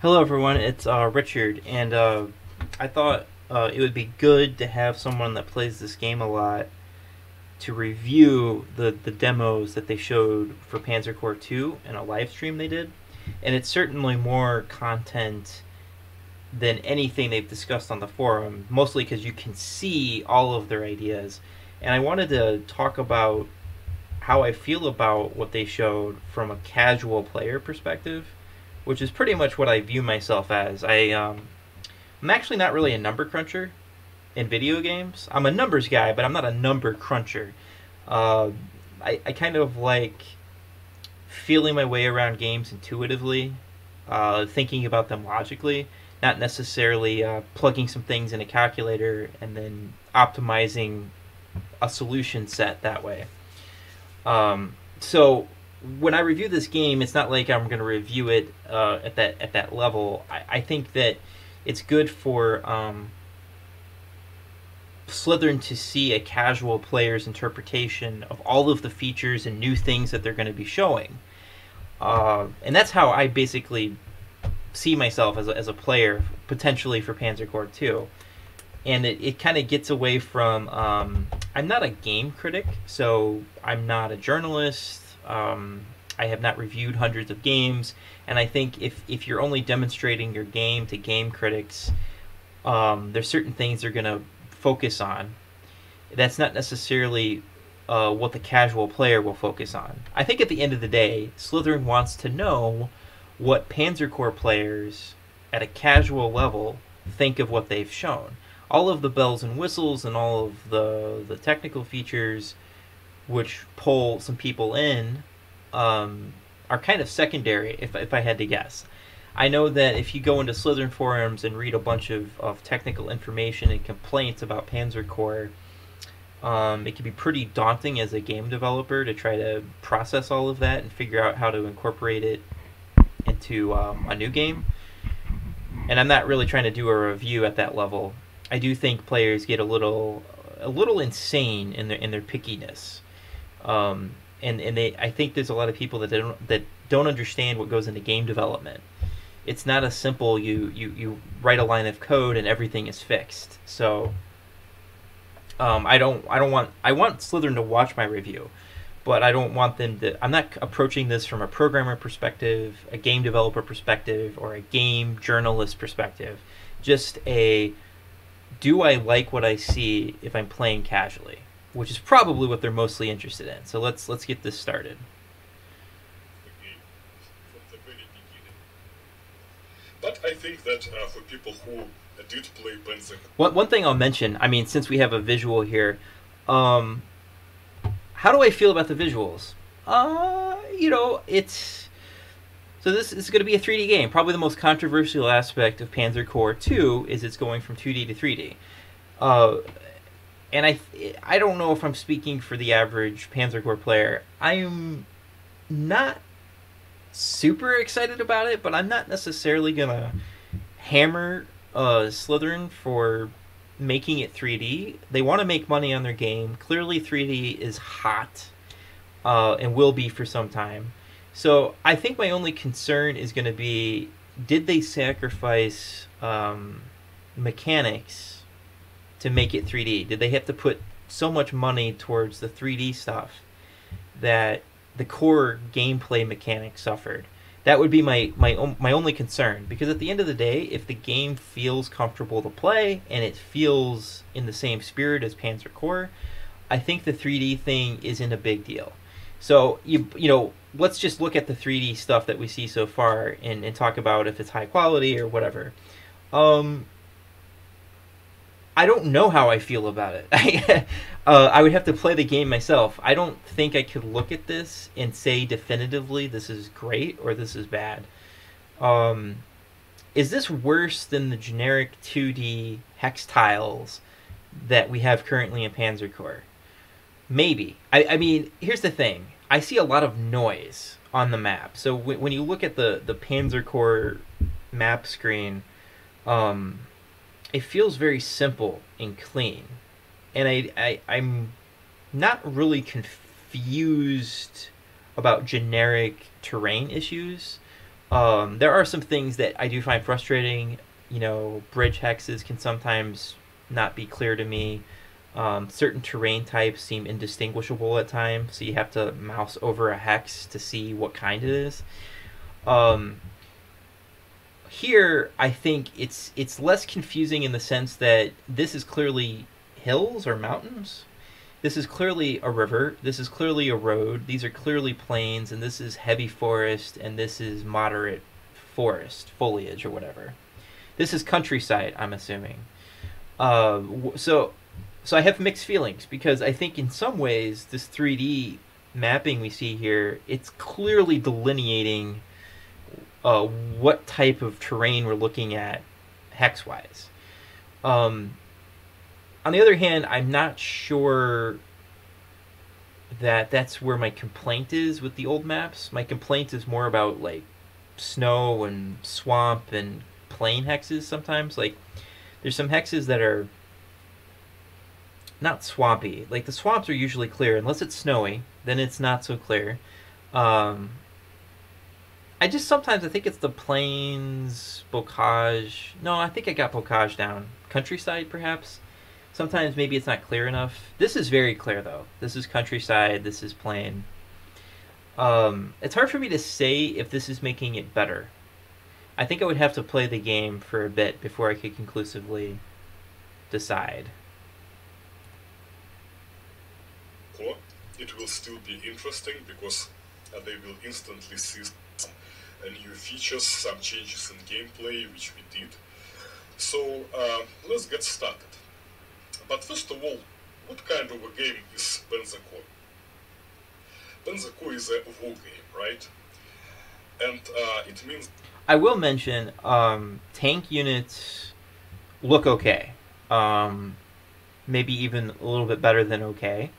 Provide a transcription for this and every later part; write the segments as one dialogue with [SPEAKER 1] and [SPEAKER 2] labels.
[SPEAKER 1] Hello, everyone. It's Richard, and I thought it would be good to have someone that plays this game a lot to review the demos that they showed for Panzer Corps 2 in a live stream they did. And it's certainly more content than anything they've discussed on the forum, mostly because you can see all of their ideas. And I wanted to talk about how I feel about what they showed from a casual player perspective, which is pretty much what I view myself as. I'm actually not really a number cruncher in video games. I'm a numbers guy, but I'm not a number cruncher. Uh, I kind of like feeling my way around games intuitively, thinking about them logically, not necessarily plugging some things in a calculator and then optimizing a solution set that way. So when I review this game, it's not like I'm going to review it at that level. I think that it's good for Slytherin to see a casual player's interpretation of all of the features and new things that they're going to be showing, and that's how I basically see myself as a player potentially for Panzer Corps 2. And it kind of gets away from I'm not a game critic, so I'm not a journalist. I have not reviewed hundreds of games, and I think if you're only demonstrating your game to game critics, there's certain things they're going to focus on. That's not necessarily what the casual player will focus on. I think at the end of the day, Slytherin wants to know what Panzer Corps players at a casual level think of what they've shown. All of the bells and whistles and all of the technical features which pull some people in are kind of secondary, if I had to guess. I know that if you go into Slytherin forums and read a bunch of technical information and complaints about Panzer Corps, it can be pretty daunting as a game developer to try to process all of that and figure out how to incorporate it into a new game. And I'm not really trying to do a review at that level. I do think players get a little insane in their pickiness, and I think there's a lot of people that don't understand what goes into game development. It's not a simple you write a line of code and everything is fixed. So I want Slytherin to watch my review, but I don't want them to. I'm not approaching this from a programmer perspective, a game developer perspective, or a game journalist perspective. Just a, do I like what I see if I'm playing casually, which is probably what they're mostly interested in. So let's get this started.
[SPEAKER 2] Okay, from the very beginning. But I think that for people who did play Panzer,
[SPEAKER 1] One thing I'll mention, I mean, since we have a visual here, how do I feel about the visuals? It's so this is going to be a 3D game. Probably the most controversial aspect of Panzer Corps 2 is it's going from 2D to 3D. And I don't know if I'm speaking for the average Panzer Corps player. I'm not super excited about it, but I'm not necessarily gonna hammer Slytherin for making it 3D. They want to make money on their game. Clearly, 3D is hot, and will be for some time. So I think my only concern is going to be, did they sacrifice mechanics to make it 3D? Did they have to put so much money towards the 3D stuff that the core gameplay mechanics suffered? That would be my only concern, because at the end of the day, if the game feels comfortable to play and it feels in the same spirit as Panzer Corps, I think the 3D thing isn't a big deal. So let's just look at the 3D stuff that we see so far and talk about if it's high quality or whatever. I don't know how I feel about it. I would have to play the game myself. I don't think I could look at this and say definitively this is great or this is bad. Is this worse than the generic 2D hex tiles that we have currently in Panzer Corps? Maybe. I mean, here's the thing. I see a lot of noise on the map. So when you look at the Panzer Corps map screen, it feels very simple and clean. And I'm not really confused about generic terrain issues. There are some things that I do find frustrating. You know, bridge hexes can sometimes not be clear to me. Certain terrain types seem indistinguishable at times, so you have to mouse over a hex to see what kind it is. Here, I think it's less confusing in the sense that this is clearly hills or mountains. This is clearly a river. This is clearly a road. These are clearly plains, and this is heavy forest, and this is moderate forest, foliage, or whatever. This is countryside, I'm assuming. So I have mixed feelings because I think in some ways this 3D mapping we see here, it's clearly delineating what type of terrain we're looking at hex-wise. On the other hand, I'm not sure that that's where my complaint is with the old maps. My complaint is more about like snow and swamp and plain hexes sometimes. Like there's some hexes that are not swampy. Like the swamps are usually clear unless it's snowy, then it's not so clear. I just sometimes I think it's the plains, bocage. No, I think I got bocage down. Countryside perhaps. Sometimes maybe it's not clear enough. This is very clear though. This is countryside, this is plain. It's hard for me to say if this is making it better. I think I would have to play the game for a bit before I could conclusively decide.
[SPEAKER 2] It will still be interesting because they will instantly see some new features, some changes in gameplay, which we did. So let's get started. But first of all, what kind of a game is Pensacola? Pensacola is a war game, right? And it means...
[SPEAKER 1] I will mention, tank units look okay. Maybe even a little bit better than okay.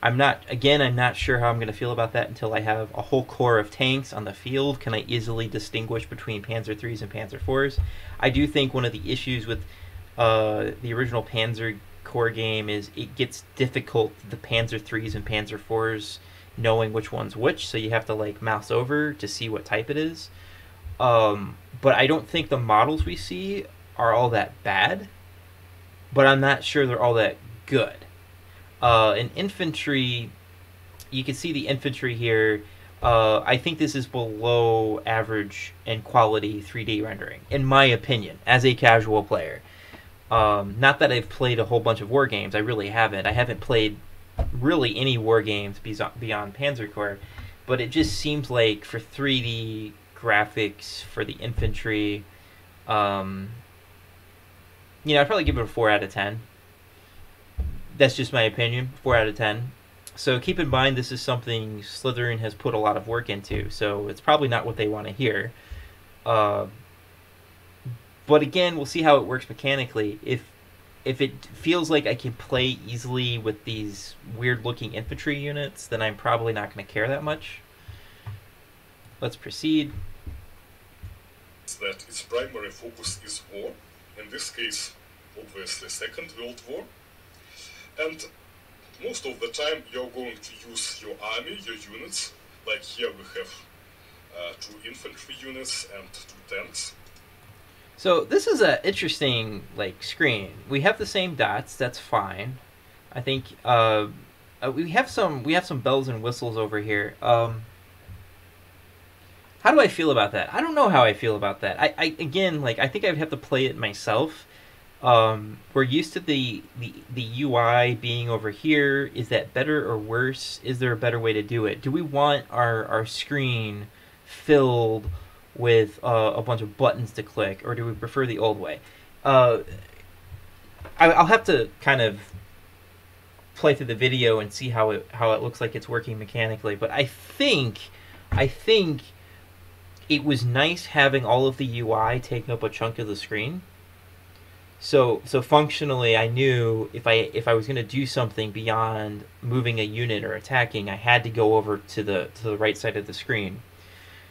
[SPEAKER 1] I'm not sure how I'm going to feel about that until I have a whole corps of tanks on the field. Can I easily distinguish between Panzer IIIs and Panzer IVs? I do think one of the issues with the original Panzer Corps game is it gets difficult, the Panzer IIIs and Panzer IVs, knowing which one's which, so you have to like mouse over to see what type it is. But I don't think the models we see are all that bad, but I'm not sure they're all that good. In infantry, you can see the infantry here. I think this is below average in quality 3D rendering, in my opinion, as a casual player. Not that I've played a whole bunch of war games. I really haven't. I haven't played really any war games beyond Panzer Corps, but it just seems like for 3D graphics for the infantry, I'd probably give it a 4 out of 10. That's just my opinion, 4 out of 10. So keep in mind this is something Slytherin has put a lot of work into, so it's probably not what they want to hear. But again, we'll see how it works mechanically. If it feels like I can play easily with these weird-looking infantry units, then I'm probably not going to care that much. Let's proceed.
[SPEAKER 2] That its primary focus is war. In this case, obviously, Second World War. And most of the time, you're going to use your army, your units. Like here, we have 2 infantry units and 2 tanks.
[SPEAKER 1] So this is an interesting screen. We have the same dots. That's fine. I think we have some bells and whistles over here. How do I feel about that? I don't know how I feel about that. I think I would have to play it myself. We're used to the UI being over here. Is that better or worse? Is there a better way to do it? Do we want our screen filled with a bunch of buttons to click, or do we prefer the old way? I'll have to kind of play through the video and see how it looks like it's working mechanically. But I think it was nice having all of the UI taking up a chunk of the screen. So functionally, I knew if I was going to do something beyond moving a unit or attacking, I had to go over to the right side of the screen.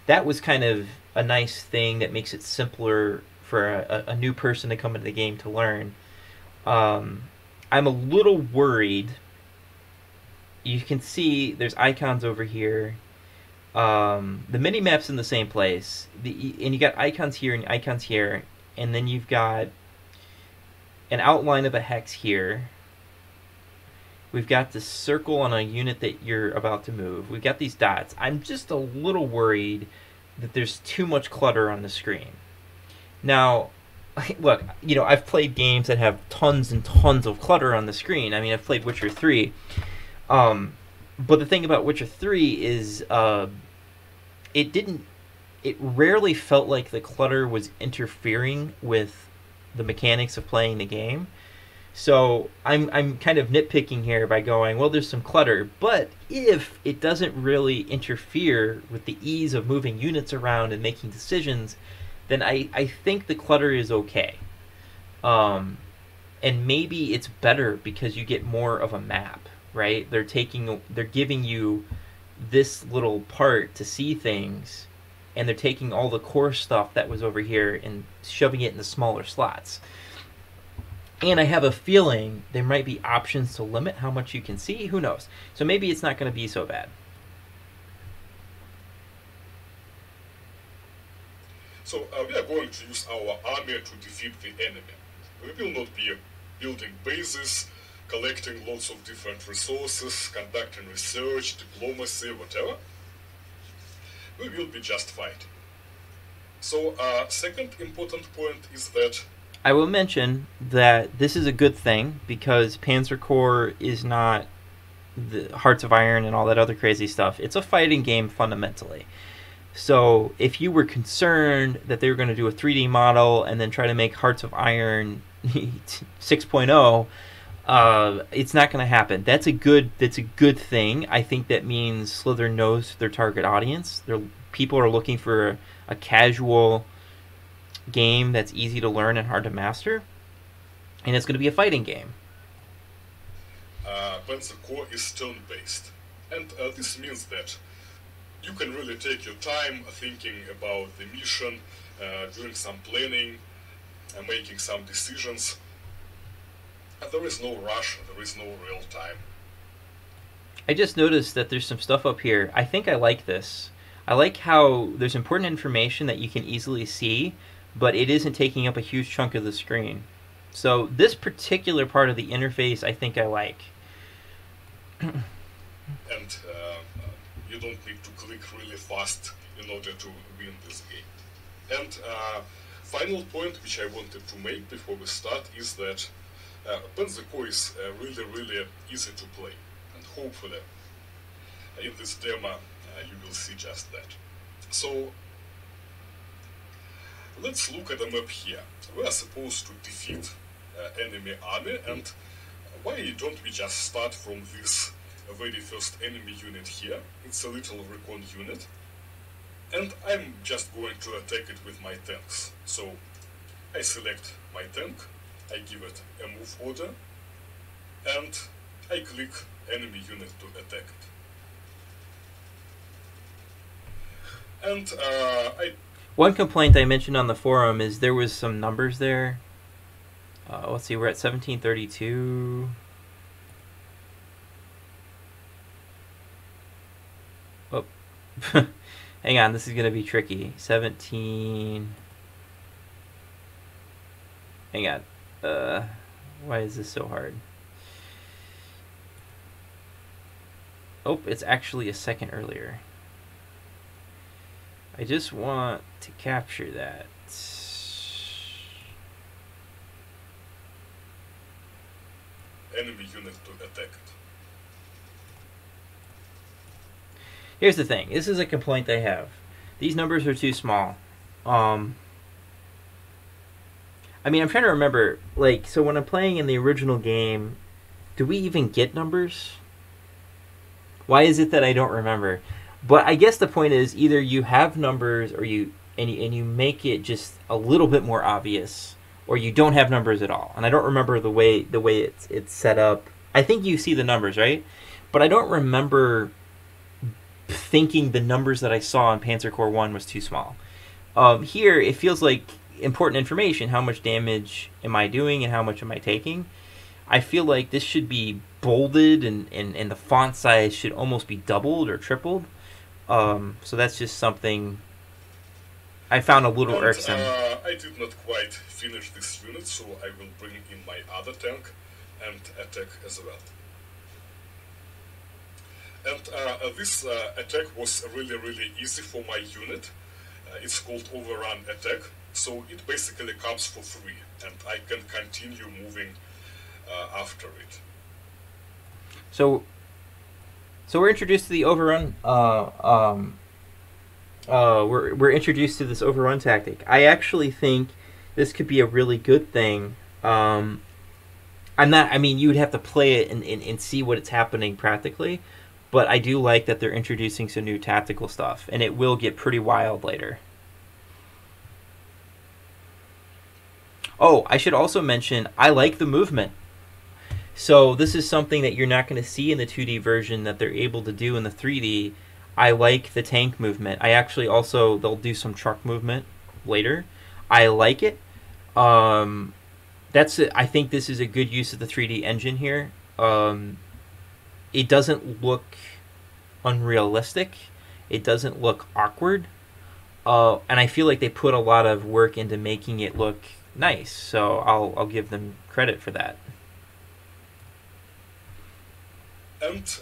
[SPEAKER 1] That was kind of a nice thing that makes it simpler for a new person to come into the game to learn. I'm a little worried. You can see there's icons over here. The mini map's in the same place. And you got icons here and icons here, and then you've got an outline of a hex here. We've got this circle on a unit that you're about to move. We've got these dots. I'm just a little worried that there's too much clutter on the screen. Now, look, I've played games that have tons and tons of clutter on the screen. I mean, I've played Witcher 3. But the thing about Witcher 3 is it rarely felt like the clutter was interfering with the mechanics of playing the game. So I'm kind of nitpicking here by going, well, there's some clutter, but if it doesn't really interfere with the ease of moving units around and making decisions, then I think the clutter is okay. And maybe it's better because you get more of a map, right? They're giving you this little part to see things, and they're taking all the core stuff that was over here and shoving it in the smaller slots. And I have a feeling there might be options to limit how much you can see. Who knows? So maybe it's not going to be so bad.
[SPEAKER 2] So we are going to use our army to defeat the enemy. We will not be building bases, collecting lots of different resources, conducting research, diplomacy, whatever. We will be just fighting. So second important point is that
[SPEAKER 1] I will mention that this is a good thing because Panzer Corps is not the Hearts of Iron and all that other crazy stuff. It's a fighting game fundamentally. So if you were concerned that they were going to do a 3D model and then try to make Hearts of Iron 6.0, it's not going to happen. That's a good thing. I think that means Slither knows their target audience. People are looking for a casual game that's easy to learn and hard to master, and it's going to be a fighting game.
[SPEAKER 2] Panzer Corps is turn-based, and this means that you can really take your time thinking about the mission, doing some planning, making some decisions. And there is no rush, there is no real time.
[SPEAKER 1] I just noticed that there's some stuff up here. I think I like this. I like how there's important information that you can easily see, but it isn't taking up a huge chunk of the screen. So this particular part of the interface I think I like.
[SPEAKER 2] And you don't need to click really fast in order to win this game. And final point which I wanted to make before we start is that Panzer Corps is really, really easy to play. And hopefully in this demo you will see just that. So let's look at the map here. We are supposed to defeat enemy army, and why don't we just start from this very first enemy unit here? It's a little recon unit, and I'm just going to attack it with my tanks. So I select my tank, I give it a move order, and I click enemy unit to attack it. And
[SPEAKER 1] One complaint I mentioned on the forum is there was some numbers there. Let's see, we're at 1732. Oh, hang on, this is going to be tricky. 17. Hang on. Why is this so hard? Oh, it's actually a second earlier. I just want to capture that.
[SPEAKER 2] Enemy unit to attack it.
[SPEAKER 1] Here's the thing. This is a complaint I have. These numbers are too small. I mean, I'm trying to remember, like, so when I'm playing in the original game, do we even get numbers? Why is it that I don't remember? But I guess the point is either you have numbers or you make it just a little bit more obvious, or you don't have numbers at all. And I don't remember the way it's set up. I think you see the numbers, right? But I don't remember thinking the numbers that I saw in Panzer Corps 1 was too small. Here, it feels like important information. How much damage am I doing and how much am I taking? I feel like this should be bolded and the font size should almost be doubled or tripled. So that's just something I found a little
[SPEAKER 2] And
[SPEAKER 1] irksome.
[SPEAKER 2] I did not quite finish this unit, so I will bring in my other tank and attack as well. And this attack was really easy for my unit. It's called overrun attack, so it basically comes for free, and I can continue moving after it.
[SPEAKER 1] So we're introduced to the overrun. We're introduced to this overrun tactic. I actually think this could be a really good thing. I'm not. I mean, you would have to play it and see what it's happening practically. But I do like that they're introducing some new tactical stuff, and it will get pretty wild later. Oh, I should also mention I like the movement. So this is something that you're not going to see in the 2D version that they're able to do in the 3D. I like the tank movement. I actually also they'll do some truck movement later. I like it. That's it. I think this is a good use of the 3D engine here. It doesn't look unrealistic. It doesn't look awkward. And I feel like they put a lot of work into making it look nice. So I'll give them credit for that.
[SPEAKER 2] And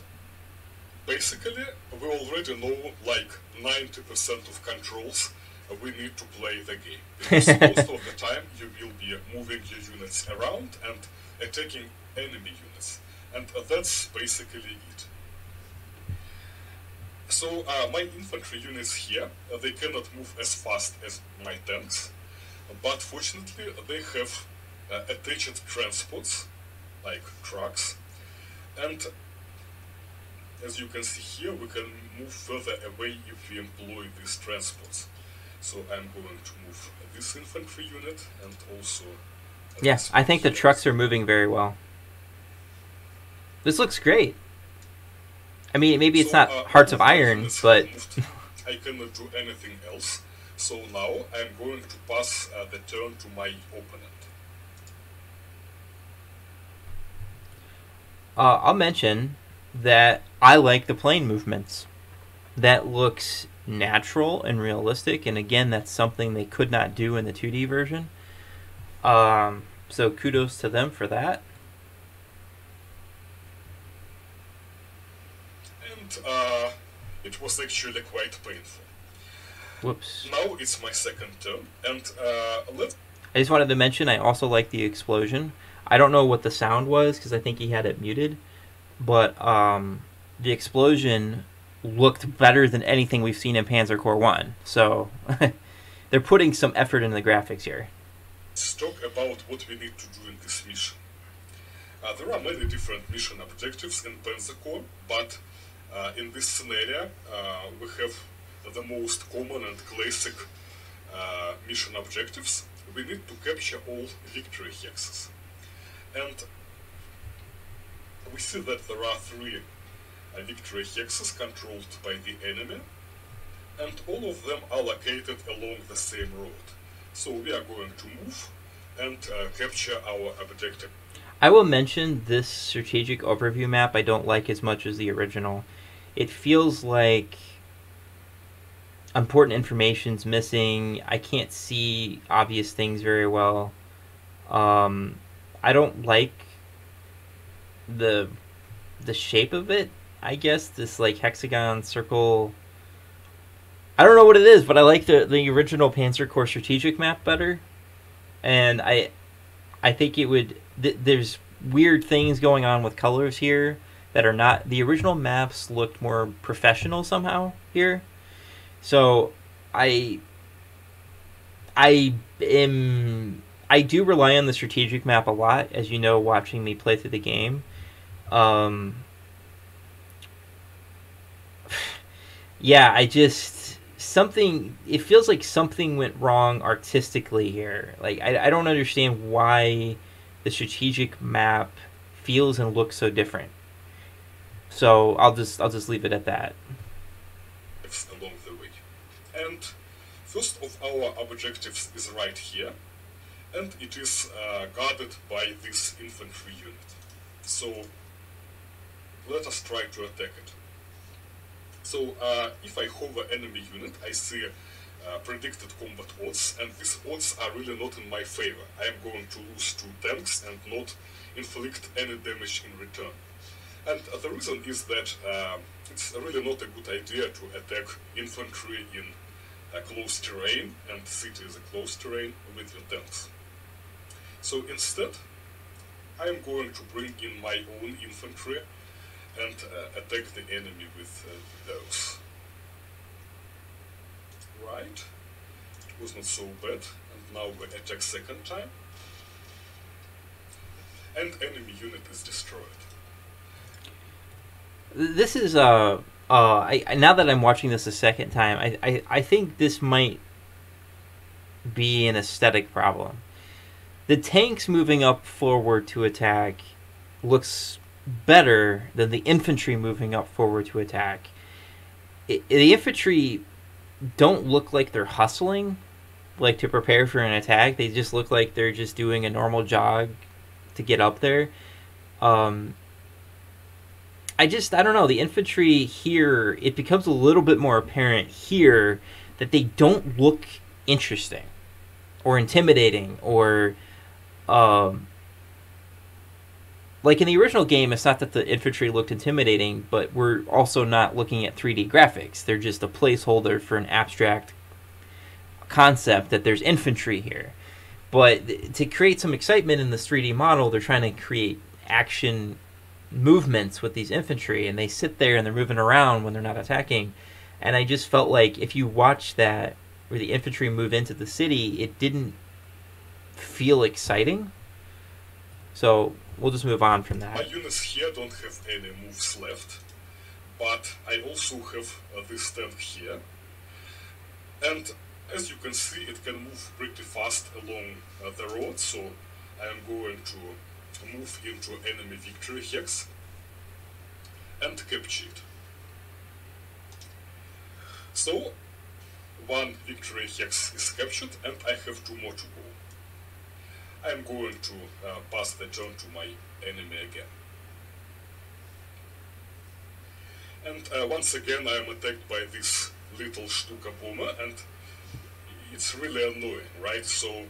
[SPEAKER 2] basically, we already know like 90% of controls we need to play the game. Because most of the time you will be moving your units around and attacking enemy units. And that's basically it. So my infantry units here, they cannot move as fast as my tanks, but fortunately they have attached transports, like trucks, and as you can see here, we can move further away if we employ these transports. So I'm going to move this infantry unit and also...
[SPEAKER 1] Yeah, I think the trucks are moving very well. This looks great. I mean, maybe it's not Hearts of Iron, but...
[SPEAKER 2] I cannot do anything else. So now I'm going to pass the turn to my opponent.
[SPEAKER 1] I'll mention that I like the plane movements. That looks natural and realistic, and again, that's something they could not do in the 2D version. So kudos to them for that.
[SPEAKER 2] And it was actually quite painful.
[SPEAKER 1] Whoops.
[SPEAKER 2] Now it's my second turn, and
[SPEAKER 1] I just wanted to mention I also like the explosion. I don't know what the sound was because I think he had it muted, but the explosion looked better than anything we've seen in Panzer Corps 1. So they're putting some effort into the graphics here.
[SPEAKER 2] Let's talk about what we need to do in this mission. There are many different mission objectives in Panzer Corps, but in this scenario we have the most common and classic mission objectives. We need to capture all victory hexes. And we see that there are 3 victory hexes controlled by the enemy, and all of them are located along the same road. So we are going to move and capture our objective.
[SPEAKER 1] I will mention this strategic overview map I don't like as much as the original. It feels like important information's missing. I can't see obvious things very well. I don't like the shape of it. I guess this like hexagon circle. I don't know what it is, but I like the original Panzer Corps strategic map better. And I think it would. There's weird things going on with colors here that are not. The original maps looked more professional somehow here. So I do rely on the strategic map a lot, as you know, watching me play through the game. Yeah, it feels like something went wrong artistically here. Like, I don't understand why the strategic map feels and looks so different. So I'll just leave it at that.
[SPEAKER 2] Along the way. And first of our objectives is right here, and it is guarded by this infantry unit. So let us try to attack it. So if I hover enemy unit, I see predicted combat odds, and these odds are really not in my favor. I am going to lose 2 tanks and not inflict any damage in return. And the reason is that it's really not a good idea to attack infantry in a close terrain, and city is a close terrain, with your tanks. So instead, I am going to bring in my own infantry and attack the enemy with those. Right, it was not so bad, and now we attack second time, and enemy unit is destroyed.
[SPEAKER 1] This is now that I'm watching this a second time, I think this might be an aesthetic problem. The tanks moving up forward to attack looks better than the infantry moving up forward to attack. The infantry don't look like they're hustling, like to prepare for an attack. They just look like they're just doing a normal jog to get up there. I don't know, the infantry here, it becomes a little bit more apparent here that they don't look interesting or intimidating or like in the original game, it's not that the infantry looked intimidating, but we're also not looking at 3D graphics. They're just a placeholder for an abstract concept that there's infantry here. But to create some excitement in this 3D model, they're trying to create action movements with these infantry, and they sit there and they're moving around when they're not attacking. And I just felt like if you watch that, where the infantry move into the city, it didn't feel exciting. So we'll just move on from that.
[SPEAKER 2] My units here don't have any moves left, but I also have this tank here. And as you can see, it can move pretty fast along the road, so I am going to move into enemy victory hex and capture it. So, 1 victory hex is captured and I have 2 more to go. I am going to pass the turn to my enemy again. And once again I am attacked by this little Stuka bomber, and it's really annoying, right? So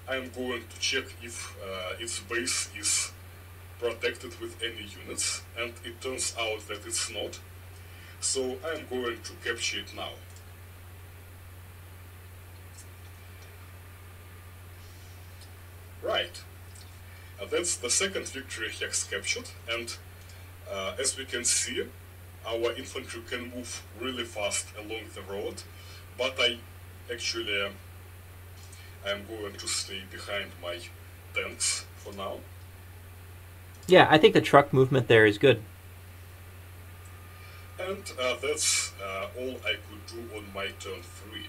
[SPEAKER 2] I am going to check if its base is protected with any units, and it turns out that it's not. So I am going to capture it now. Right, that's the second victory hex captured, and as we can see, our infantry can move really fast along the road, but I am going to stay behind my tanks for now.
[SPEAKER 1] Yeah, I think the truck movement there is good.
[SPEAKER 2] And that's all I could do on my turn 3.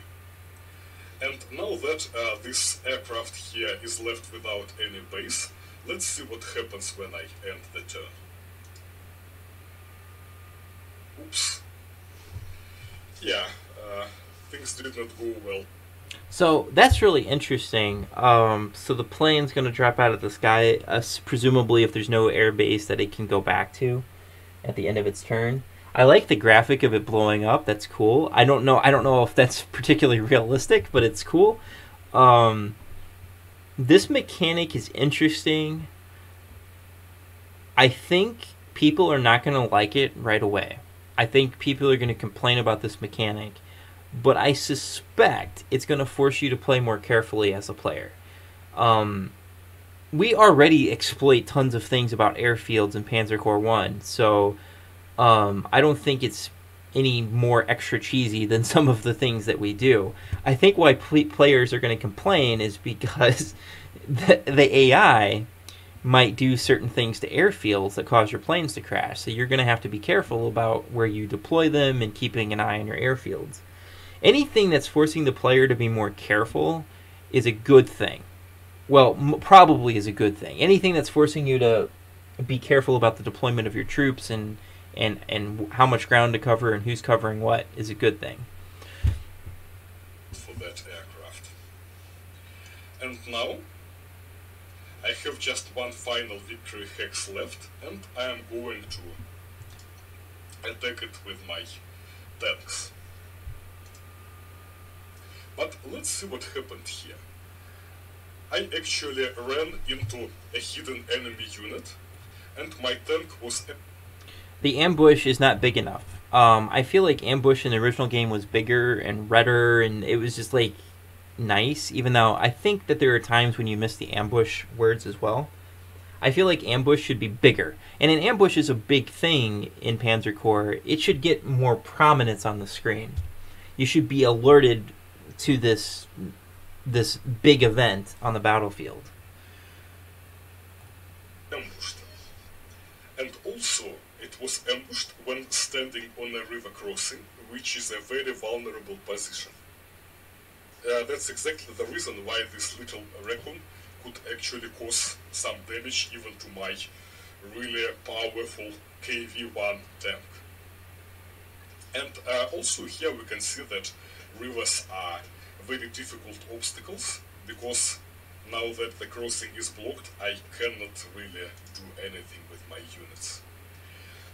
[SPEAKER 2] And now that this aircraft here is left without any base, let's see what happens when I end the turn. Oops. Yeah, things did not go well.
[SPEAKER 1] So that's really interesting. So the plane's going to drop out of the sky, presumably if there's no air base that it can go back to at the end of its turn. I like the graphic of it blowing up. That's cool. I don't know if that's particularly realistic, but it's cool. This mechanic is interesting. I think people are not going to like it right away. I think people are going to complain about this mechanic, but I suspect it's going to force you to play more carefully as a player. We already exploit tons of things about airfields in Panzer Corps 1, so I don't think it's any more extra cheesy than some of the things that we do. I think why players are going to complain is because the AI might do certain things to airfields that cause your planes to crash. So you're going to have to be careful about where you deploy them and keeping an eye on your airfields. Anything that's forcing the player to be more careful is a good thing. Well, probably is a good thing. Anything that's forcing you to be careful about the deployment of your troops and how much ground to cover and who's covering what is a good thing.
[SPEAKER 2] For that aircraft. And now I have just one final victory hex left, and I am going to attack it with my tanks. But let's see what happened here. I actually ran into a hidden enemy unit, and my tank was...
[SPEAKER 1] The ambush is not big enough. I feel like ambush in the original game was bigger and redder, and it was just like nice, even though I think that there are times when you miss the ambush words as well. I feel like ambush should be bigger. And an ambush is a big thing in Panzer Corps. It should get more prominence on the screen. You should be alerted to this big event on the battlefield.
[SPEAKER 2] Ambushed. And also, it was ambushed when standing on a river crossing, which is a very vulnerable position. That's exactly the reason why this little raccoon could actually cause some damage even to my really powerful KV-1 tank. And also here we can see that rivers are very difficult obstacles, because now that the crossing is blocked, I cannot really do anything with my units.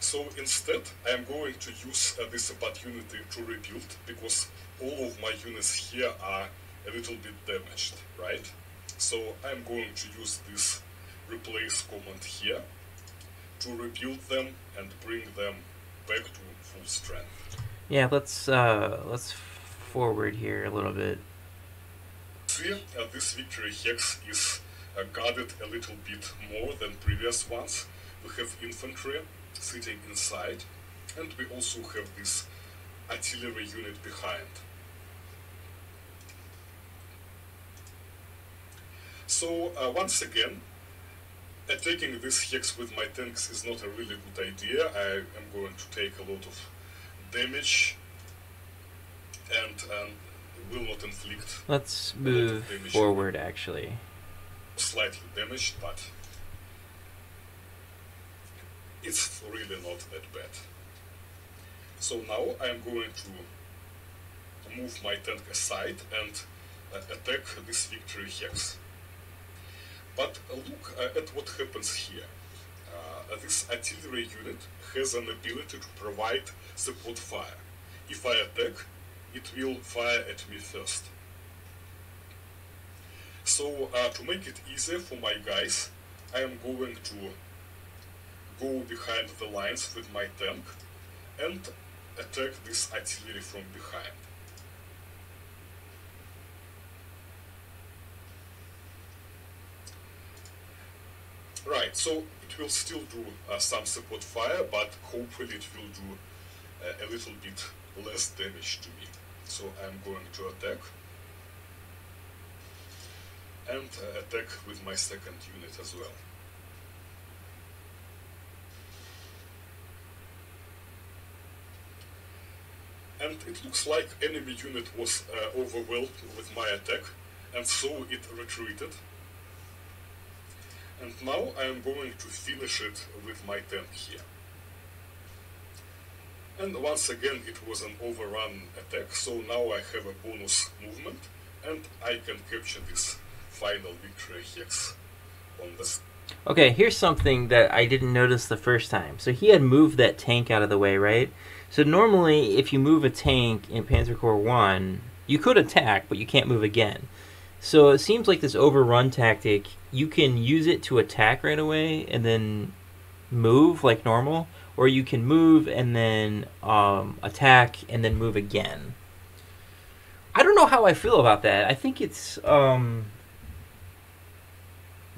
[SPEAKER 2] So instead, I am going to use this opportunity to rebuild, because all of my units here are a little bit damaged, right? So I'm going to use this replace command here to rebuild them and bring them back to full strength.
[SPEAKER 1] Yeah, let's forward here a little bit.
[SPEAKER 2] See, this victory hex is guarded a little bit more than previous ones. We have infantry sitting inside, and we also have this artillery unit behind. So once again, attacking this hex with my tanks is not a really good idea. I am going to take a lot of damage and will not inflict.
[SPEAKER 1] Let's move forward actually.
[SPEAKER 2] Slightly damaged, but it's really not that bad. So now I am going to move my tank aside and attack this victory hex. But look at what happens here. This artillery unit has an ability to provide support fire. If I attack, it will fire at me first. So to make it easier for my guys, I am going to go behind the lines with my tank and attack this artillery from behind. Right, so it will still do some support fire, but hopefully it will do a little bit less damage to me. So I'm going to attack and attack with my second unit as well. And it looks like enemy unit was overwhelmed with my attack, and so it retreated. And now I am going to finish it with my tank here. And once again it was an overrun attack, so now I have a bonus movement, and I can capture this final victory hex on this.
[SPEAKER 1] Okay, here's something that I didn't notice the first time. So he had moved that tank out of the way, right? So normally if you move a tank in Panzer Corps 1, you could attack, but you can't move again. So it seems like this overrun tactic, you can use it to attack right away and then move like normal, or you can move and then attack and then move again. I don't know how I feel about that. I think it's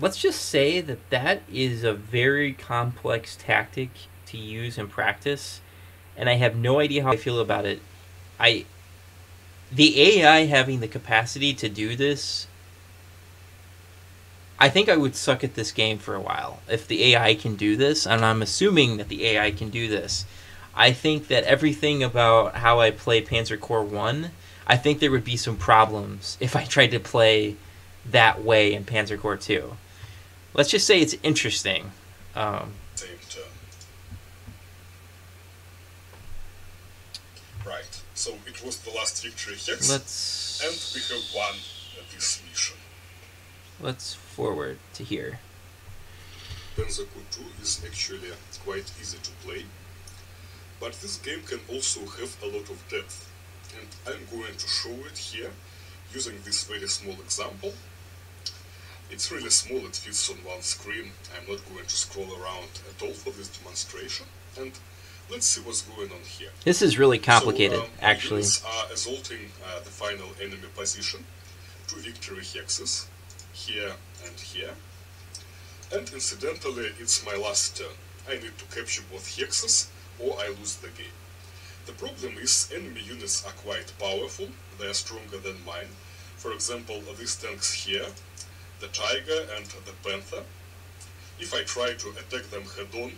[SPEAKER 1] let's just say that that is a very complex tactic to use in practice, and I have no idea how I feel about it. The AI having the capacity to do this, I think I would suck at this game for a while. If the AI can do this, and I'm assuming that the AI can do this, I think that everything about how I play Panzer Corps 1, I think there would be some problems if I tried to play that way in Panzer Corps 2. Let's just say it's interesting.
[SPEAKER 2] Same turn. Right, so it was the last victory hex, and we have won this mission.
[SPEAKER 1] Let's forward to here.
[SPEAKER 2] Panzer Corps 2 is actually quite easy to play. But this game can also have a lot of depth, and I'm going to show it here using this very small example. It's really small, it fits on one screen. I'm not going to scroll around at all for this demonstration, and let's see what's going on here.
[SPEAKER 1] This is really complicated, actually.
[SPEAKER 2] Units are assaulting the final enemy position, 2 victory hexes, here and here. And incidentally, it's my last turn. I need to capture both hexes, or I lose the game. The problem is, enemy units are quite powerful, they are stronger than mine. For example, these tanks here, the Tiger and the Panther. If I try to attack them head-on,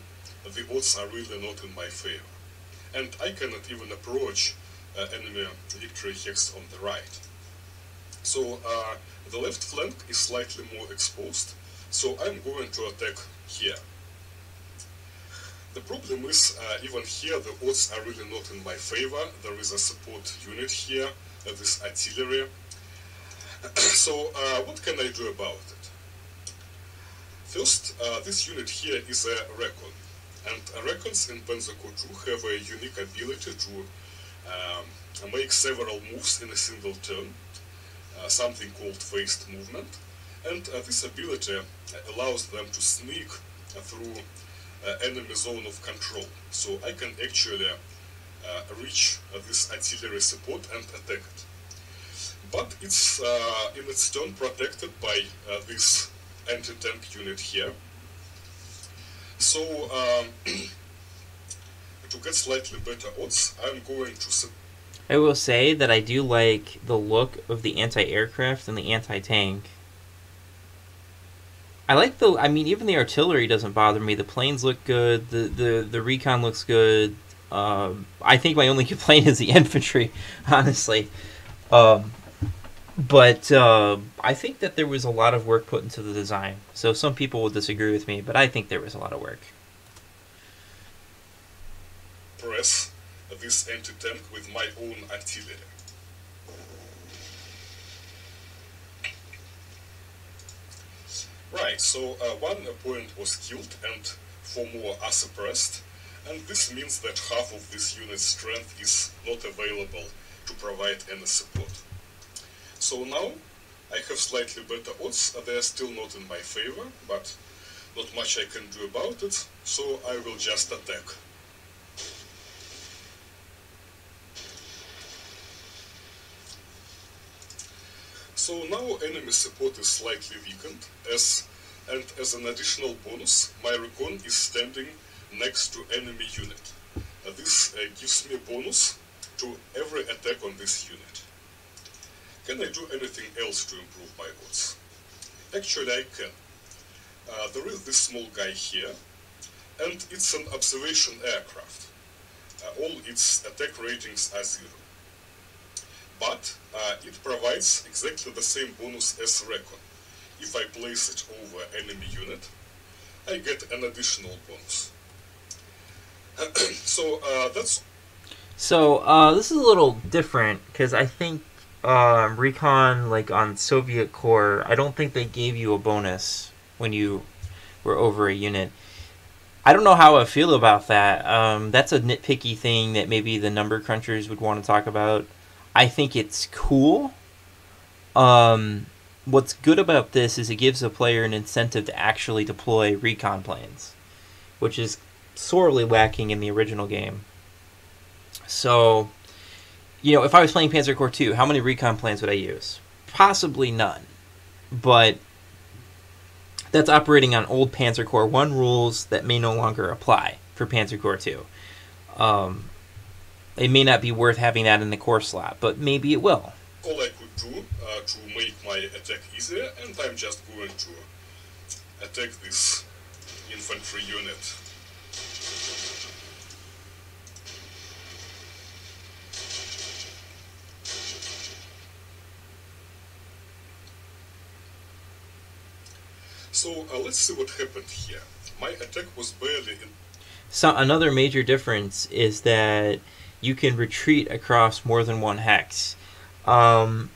[SPEAKER 2] the odds are really not in my favor. And I cannot even approach enemy victory hex on the right. So the left flank is slightly more exposed, so I'm going to attack here. The problem is, even here the odds are really not in my favor. There is a support unit here, this artillery. So what can I do about it? First, this unit here is a Recon, and Recons in Panzer Corps 2 have a unique ability to make several moves in a single turn, something called phased movement, and this ability allows them to sneak through enemy zone of control, so I can actually reach this artillery support and attack it. But it's in its turn protected by this anti-tank unit here. So to get slightly better odds, I'm going to...
[SPEAKER 1] I will say that I do like the look of the anti-aircraft and the anti-tank. I like the... I mean, even the artillery doesn't bother me. The planes look good. The recon looks good. I think my only complaint is the infantry, honestly. But I think that there was a lot of work put into the design. So some people will disagree with me, but I think there was a lot of work.
[SPEAKER 2] Press this anti-tank with my own artillery. Right, so one opponent was killed and 4 more are suppressed, and this means that half of this unit's strength is not available to provide any support. So now I have slightly better odds. They are still not in my favor, but not much I can do about it, so I will just attack. So now enemy support is slightly weakened, and as an additional bonus, my Recon is standing next to enemy unit. This gives me bonus to every attack on this unit. Can I do anything else to improve my odds? Actually I can. There is this small guy here, and it's an observation aircraft. All its attack ratings are 0. But it provides exactly the same bonus as Recon. If I place it over enemy unit, I get an additional bonus. So that's...
[SPEAKER 1] So this is a little different, because I think Recon, like on Soviet Corps, I don't think they gave you a bonus when you were over a unit. I don't know how I feel about that. That's a nitpicky thing that maybe the number crunchers would want to talk about. I think it's cool. What's good about this is it gives a player an incentive to actually deploy recon planes, which is sorely lacking in the original game. So, you know, if I was playing Panzer Corps 2, how many recon planes would I use? Possibly none. But that's operating on old Panzer Corps 1 rules that may no longer apply for Panzer Corps 2. It may not be worth having that in the core slot, but maybe it will.
[SPEAKER 2] All I could do to make my attack easier, and I'm just going to attack this infantry unit. So let's see what happened here. My attack was barely in...
[SPEAKER 1] So another major difference is that you can retreat across more than one hex. I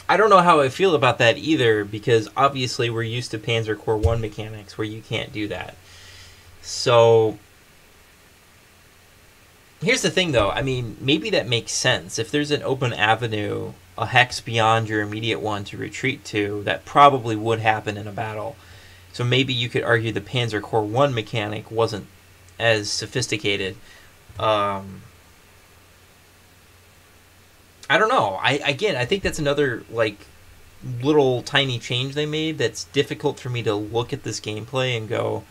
[SPEAKER 1] don't know how I feel about that either, because obviously we're used to Panzer Corps 1 mechanics where you can't do that. So Here's the thing, though. I mean, maybe that makes sense. If there's an open avenue, a hex beyond your immediate one to retreat to, that probably would happen in a battle. So maybe you could argue the Panzer Corps 1 mechanic wasn't as sophisticated. Um, I don't know. I think that's another like little tiny change they made that's difficult for me to look at this gameplay and go,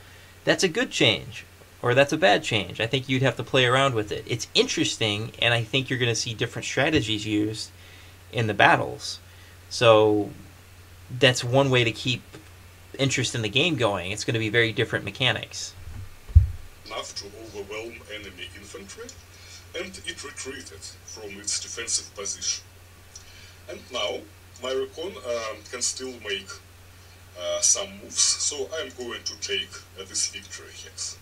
[SPEAKER 1] that's a good change or that's a bad change. I think you'd have to play around with it. It's interesting, and I think you're going to see different strategies used in the battles. So that's one way to keep interest in the game going. It's going to be very different mechanics.
[SPEAKER 2] Enough to overwhelm enemy infantry, and it retreated from its defensive position. And now my recon can still make some moves, so I'm going to take this victory hex.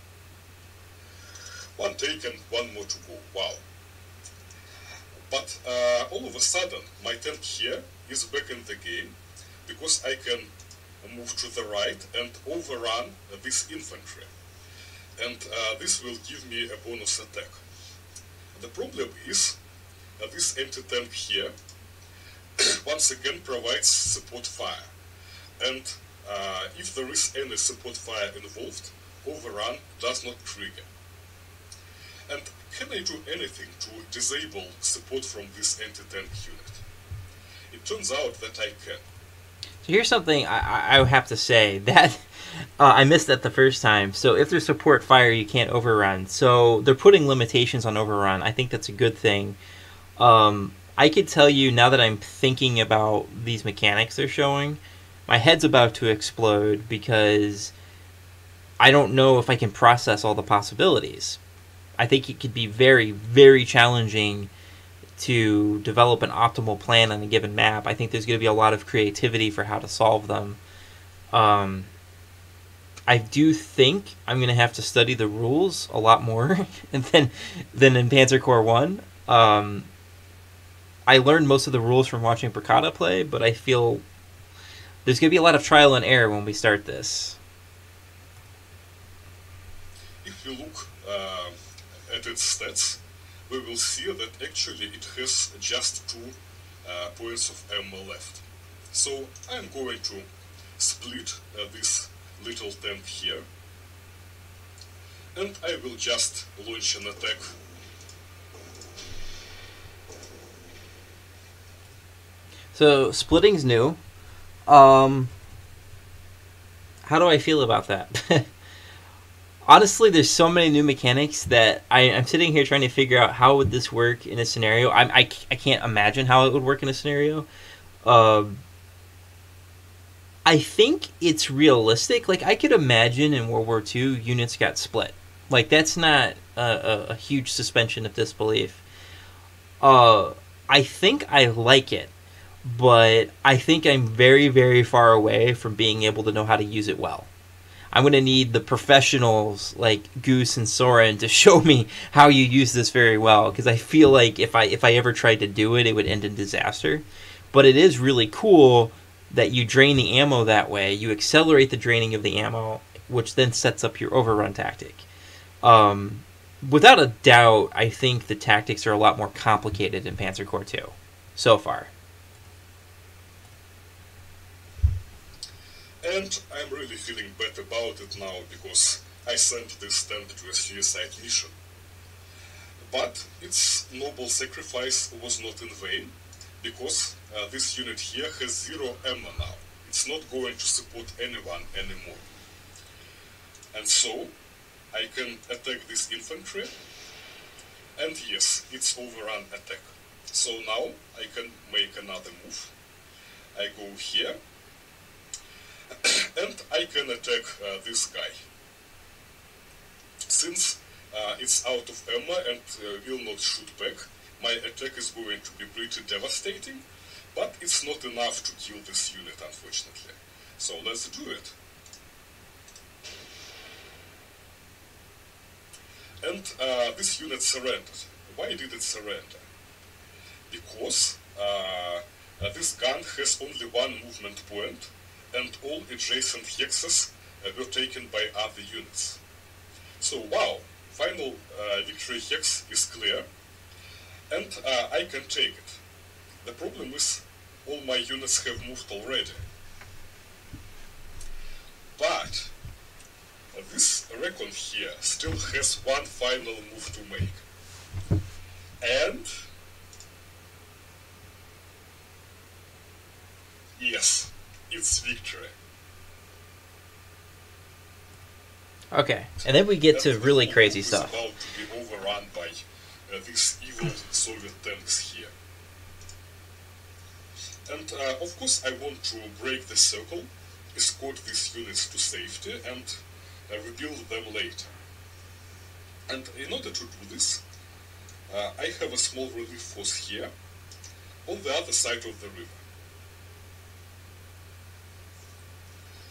[SPEAKER 2] One taken, one more to go. Wow. But all of a sudden, my tank here is back in the game, because I can move to the right and overrun this infantry. And this will give me a bonus attack. The problem is this anti-tank here once again provides support fire. And if there is any support fire involved, overrun does not trigger. And can I do anything to disable support from this anti-tank unit? It turns out that I can.
[SPEAKER 1] So here's something I have to say that I missed that the first time. So if there's support fire, you can't overrun. So they're putting limitations on overrun. I think that's a good thing. I could tell you now that I'm thinking about these mechanics they're showing, my head's about to explode because I don't know if I can process all the possibilities. I think it could be very, very challenging to develop an optimal plan on a given map. I think there's going to be a lot of creativity for how to solve them. I do think I'm going to have to study the rules a lot more than in Panzer Corps 1. I learned most of the rules from watching Bracada play, but I feel there's going to be a lot of trial and error when we start this.
[SPEAKER 2] If you look at its stats, we will see that actually it has just 2 points of ammo left. So I'm going to split this little tank here, and I will just launch an attack.
[SPEAKER 1] So splitting's new. How do I feel about that? Honestly, there's so many new mechanics that I'm sitting here trying to figure out how would this work in a scenario. I can't imagine how it would work in a scenario. I think it's realistic. Like, I could imagine in World War II, units got split. Like, that's not a huge suspension of disbelief. I think I like it, but I think I'm very, very far away from being able to know how to use it well. I'm going to need the professionals like Goose and Soren to show me how you use this very well, because I feel like if I ever tried to do it, it would end in disaster. But it is really cool that you drain the ammo that way. You accelerate the draining of the ammo, which then sets up your overrun tactic. Without a doubt, I think the tactics are a lot more complicated in Panzer Corps 2 so far.
[SPEAKER 2] And I'm really feeling bad about it now, because I sent this tank to a suicide mission. But its noble sacrifice was not in vain, because this unit here has 0 ammo now. It's not going to support anyone anymore. And so, I can attack this infantry, and yes, it's overrun attack. So now, I can make another move. I go here, and I can attack this guy. Since it's out of ammo and will not shoot back, my attack is going to be pretty devastating, but it's not enough to kill this unit, unfortunately. So let's do it. And this unit surrendered. Why did it surrender? Because this gun has only 1 movement point, and all adjacent hexes were taken by other units. So wow, final victory hex is clear, and I can take it. The problem is all my units have moved already. But this recon here still has one final move to make. And yes, it's victory.
[SPEAKER 1] Okay, and then we get to
[SPEAKER 2] And
[SPEAKER 1] really
[SPEAKER 2] the
[SPEAKER 1] crazy
[SPEAKER 2] is
[SPEAKER 1] stuff.
[SPEAKER 2] about to be overrun by these evil Soviet tanks here. And of course I want to break the circle, escort these units to safety, and rebuild them later. And in order to do this, I have a small relief force here, on the other side of the river.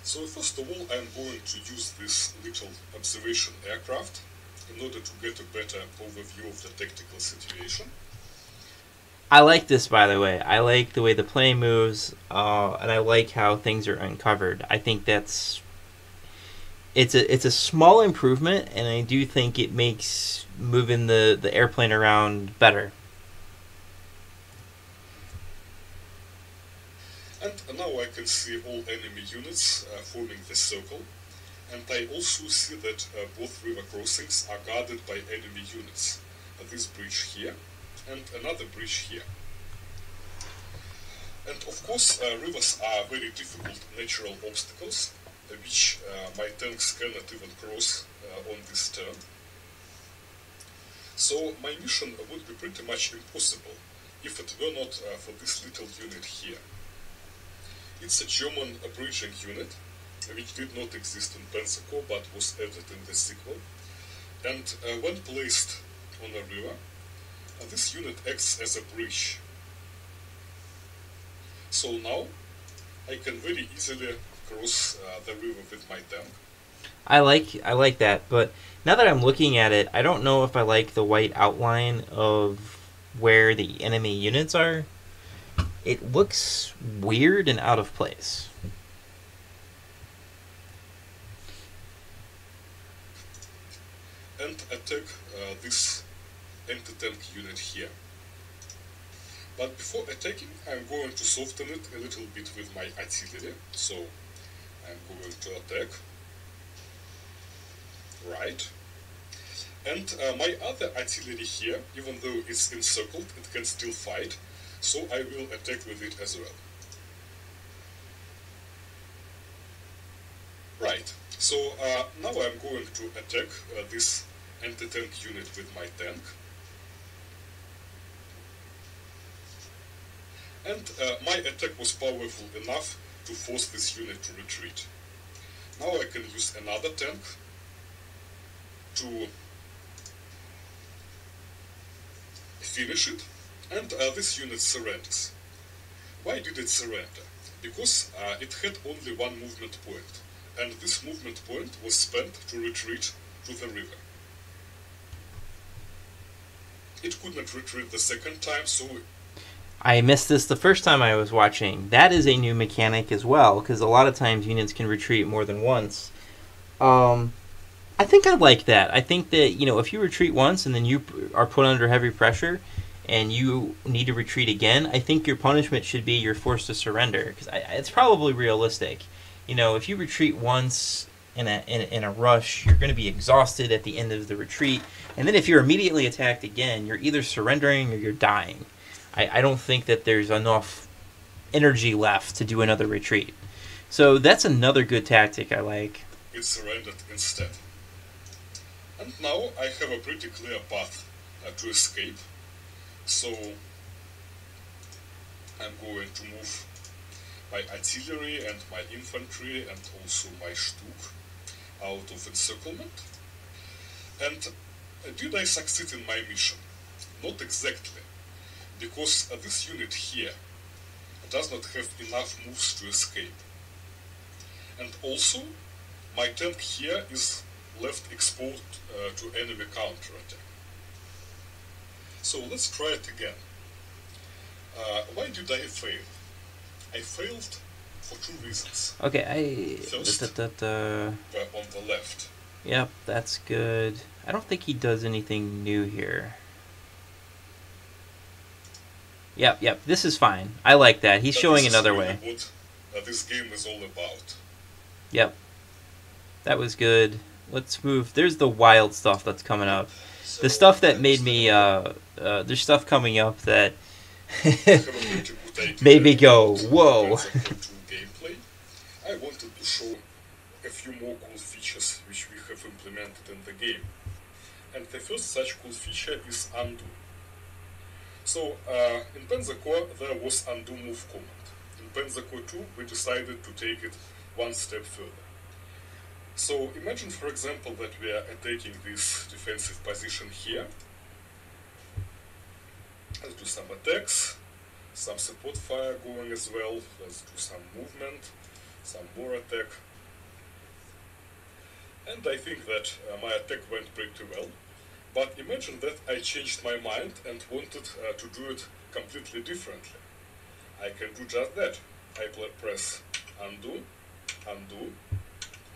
[SPEAKER 2] So first of all, I'm going to use this little observation aircraft in order to get a better overview of the tactical situation.
[SPEAKER 1] I like this, by the way. I like the way the plane moves, and I like how things are uncovered. I think it's a small improvement, and I do think it makes moving the airplane around better.
[SPEAKER 2] And now I can see all enemy units forming the circle, and I also see that both river crossings are guarded by enemy units. This bridge here, and another bridge here. And of course, rivers are very difficult natural obstacles, which my tanks cannot even cross on this turn. So my mission would be pretty much impossible if it were not for this little unit here. It's a German bridging unit, which did not exist in Pensacola but was added in the sequel. And when placed on a river, this unit acts as a bridge. So now I can very easily cross the river with my tank.
[SPEAKER 1] I like that, but now that I'm looking at it, I don't know if I like the white outline of where the enemy units are. It looks weird and out of place.
[SPEAKER 2] And attack this anti-tank unit here. But before attacking, I'm going to soften it a little bit with my artillery. So I'm going to attack. Right. And my other artillery here, even though it's encircled, it can still fight. So I will attack with it as well. Right. So now I'm going to attack this anti-tank unit with my tank. And my attack was powerful enough to force this unit to retreat. Now I can use another tank to finish it, and this unit surrenders. Why did it surrender? Because it had only one movement point, and this movement point was spent to retreat to the river. It could not retreat the second time, so
[SPEAKER 1] I missed this the first time I was watching. That is a new mechanic as well, because a lot of times units can retreat more than once. I think I like that. I think that, if you retreat once and then you are put under heavy pressure and you need to retreat again, I think your punishment should be you're forced to surrender, because it's probably realistic. If you retreat once in a rush, you're going to be exhausted at the end of the retreat, and then if you're immediately attacked again, you're either surrendering or you're dying. I don't think that there's enough energy left to do another retreat. So that's another good tactic I like.
[SPEAKER 2] it surrendered instead. And now I have a pretty clear path to escape. So I'm going to move my artillery and my infantry and also my Stuk out of encirclement. And did I succeed in my mission? Not exactly, because this unit here does not have enough moves to escape. And also, my tank here is left exposed to enemy counterattack. So let's try it again. Why did I fail? I failed for two reasons.
[SPEAKER 1] Okay,
[SPEAKER 2] First, on the left.
[SPEAKER 1] Yep, that's good. I don't think he does anything new here. Yep. This is fine. I like that. He's showing another way.
[SPEAKER 2] What this game is all about.
[SPEAKER 1] Yep. That was good. Let's move. There's the wild stuff that's coming up. The stuff that made me, there's stuff coming up that made me go, whoa.
[SPEAKER 2] I wanted to show a few more cool features which we have implemented in the game. And the first such cool feature is undo. So, in Panzer Core there was undo move command. In Panzer Core 2 we decided to take it one step further. So imagine, for example, that we are attacking this defensive position here. Let's do some attacks, some support fire going as well. Let's do some movement, some more attack. And I think that my attack went pretty well. But imagine that I changed my mind and wanted to do it completely differently. I can do just that. I press undo, undo,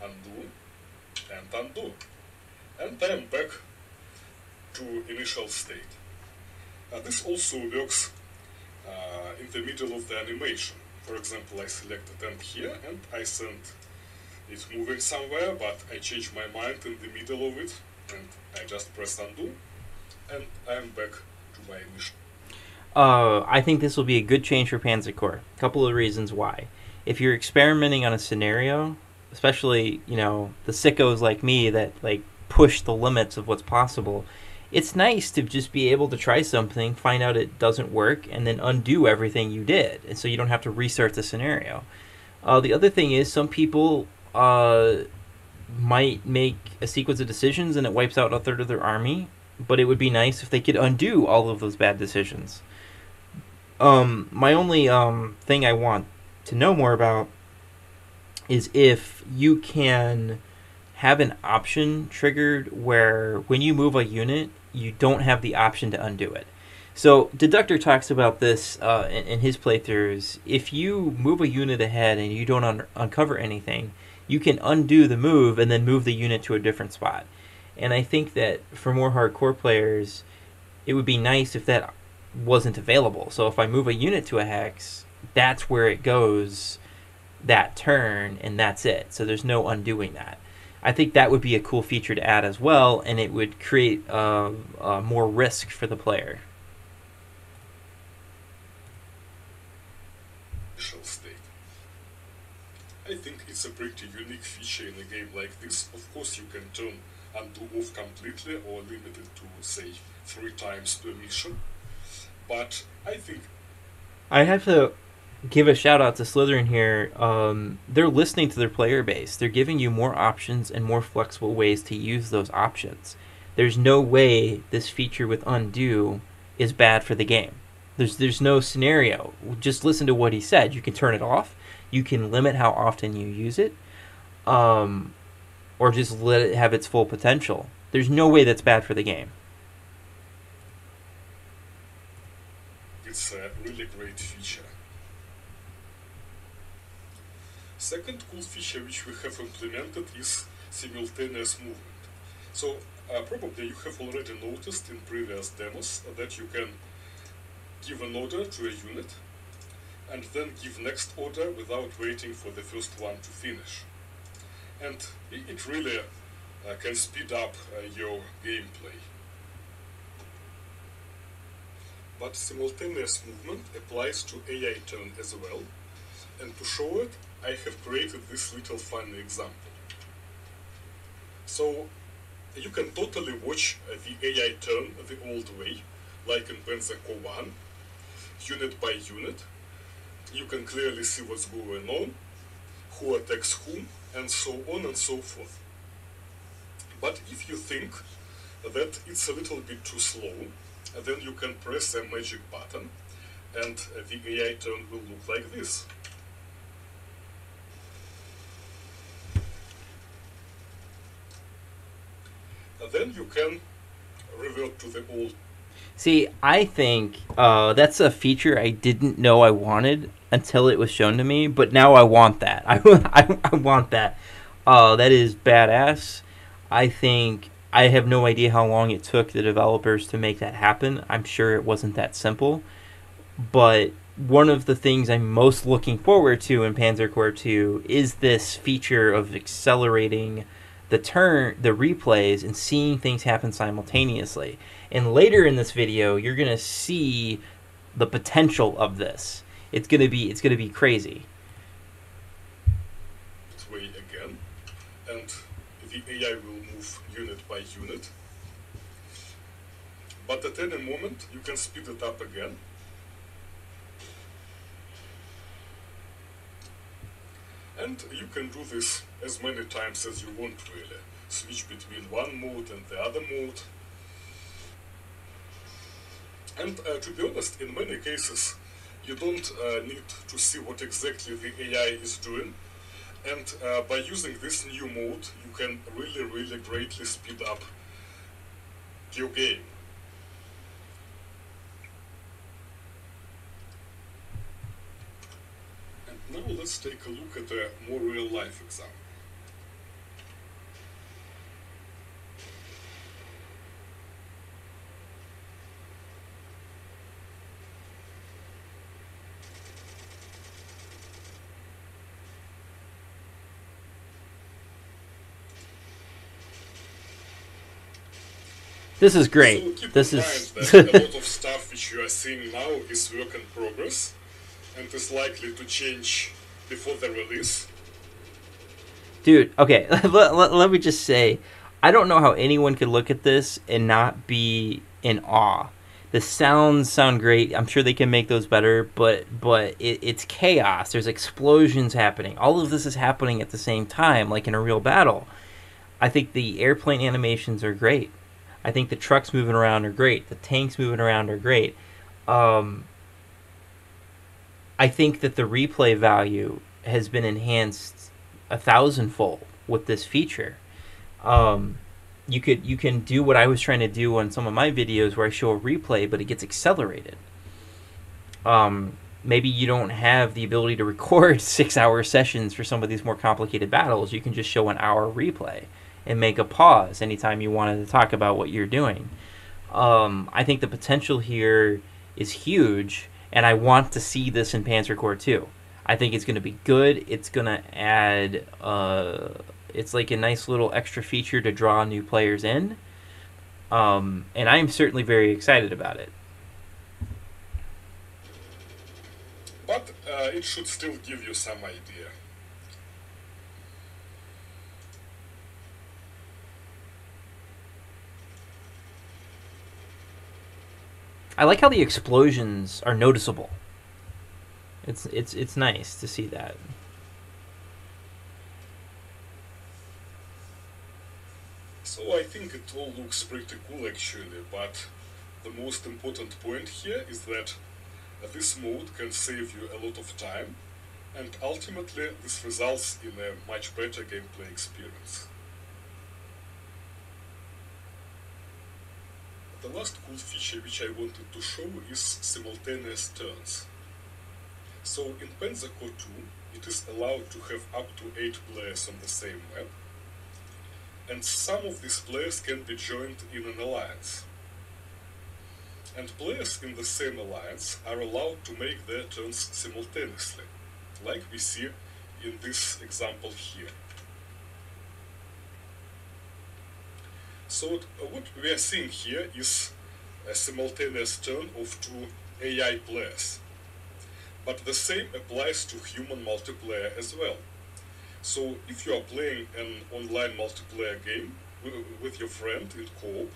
[SPEAKER 2] undo, and undo. And I am back to initial state. This also works in the middle of the animation. For example, I select a tank here and I send it moving somewhere, but I change my mind in the middle of it and I just press undo and I am back to my initial.
[SPEAKER 1] I think this will be a good change for Panzer Corps. A couple of reasons why. If you're experimenting on a scenario, especially, you know, the sickos like me that like push the limits of what's possible, it's nice to just be able to try something, find out it doesn't work, and then undo everything you did, and so you don't have to restart the scenario. The other thing is some people might make a sequence of decisions and it wipes out a third of their army, but it would be nice if they could undo all of those bad decisions. My only thing I want to know more about is if you can have an option triggered where when you move a unit, you don't have the option to undo it. So Deductor talks about this in his playthroughs. If you move a unit ahead and you don't uncover anything, you can undo the move and then move the unit to a different spot. And I think that for more hardcore players, it would be nice if that wasn't available. So if I move a unit to a hex, that's where it goes that turn, and that's it. So there's no undoing that. I think that would be a cool feature to add as well, and it would create more risk for the player.
[SPEAKER 2] State. I think it's a pretty unique feature in a game like this. Of course, you can turn undo off completely or limit it to, say, 3 times per mission. But I think
[SPEAKER 1] I have to give a shout out to Slytherin here. They're listening to their player base. They're giving you more options and more flexible ways to use those options. There's no way this feature with undo is bad for the game. There's no scenario. Just listen to what he said. You can turn it off. You can limit how often you use it, or just let it have its full potential. There's no way that's bad for the game.
[SPEAKER 2] It's a really great feature. Second cool feature which we have implemented is simultaneous movement. So probably you have already noticed in previous demos that you can give an order to a unit and then give next order without waiting for the first one to finish. And it really can speed up your gameplay. But simultaneous movement applies to AI turn as well, and to show it, I have created this little funny example. So you can totally watch the AI turn the old way, like in Panzer Corps 1, unit by unit. You can clearly see what's going on, who attacks whom, and so on and so forth. But if you think that it's a little bit too slow, then you can press a magic button and the AI turn will look like this. Then you can revert to the old.
[SPEAKER 1] See, I think that's a feature I didn't know I wanted until it was shown to me, but now I want that. I want that. That is badass. I think I have no idea how long it took the developers to make that happen. I'm sure it wasn't that simple. But one of the things I'm most looking forward to in Panzer Corps 2 is this feature of accelerating the replays and seeing things happen simultaneously. And later in this video, you're gonna see the potential of this. It's gonna be crazy.
[SPEAKER 2] Way again, and the AI will move unit by unit. But at any moment, you can speed it up again. And you can do this as many times as you want, really. Switch between one mode and the other mode. And to be honest, in many cases, you don't need to see what exactly the AI is doing. And by using this new mode, you can really greatly speed up your game. And now let's take a look at a more real-life example.
[SPEAKER 1] This is great.
[SPEAKER 2] So keep
[SPEAKER 1] this
[SPEAKER 2] in
[SPEAKER 1] is
[SPEAKER 2] mind that a lot of stuff which you are seeing now is work in progress and is likely to change before the release.
[SPEAKER 1] Dude, okay, let me just say, I don't know how anyone could look at this and not be in awe. The sounds sound great. I'm sure they can make those better, but it's chaos. There's explosions happening. All of this is happening at the same time, like in a real battle. I think the airplane animations are great. I think the trucks moving around are great. The tanks moving around are great. I think that the replay value has been enhanced 1,000-fold with this feature. You can do what I was trying to do on some of my videos where I show a replay, but it gets accelerated. Maybe you don't have the ability to record 6-hour sessions for some of these more complicated battles. You can just show an hour replay and make a pause anytime you wanted to talk about what you're doing. I think the potential here is huge, and I want to see this in Panzer Corps 2. I think it's going to be good. It's going to add... it's like a nice little extra feature to draw new players in. And I'm certainly very excited about it.
[SPEAKER 2] But it should still give you some idea.
[SPEAKER 1] I like how the explosions are noticeable. It's nice to see that.
[SPEAKER 2] So I think it all looks pretty cool actually, but the most important point here is that this mode can save you a lot of time, and ultimately this results in a much better gameplay experience. The last cool feature which I wanted to show is simultaneous turns. So in Panzer Corps 2 it is allowed to have up to 8 players on the same map, and some of these players can be joined in an alliance. And players in the same alliance are allowed to make their turns simultaneously, like we see in this example here. So what we are seeing here is a simultaneous turn of 2 AI players. But the same applies to human multiplayer as well. So if you are playing an online multiplayer game with your friend in co-op,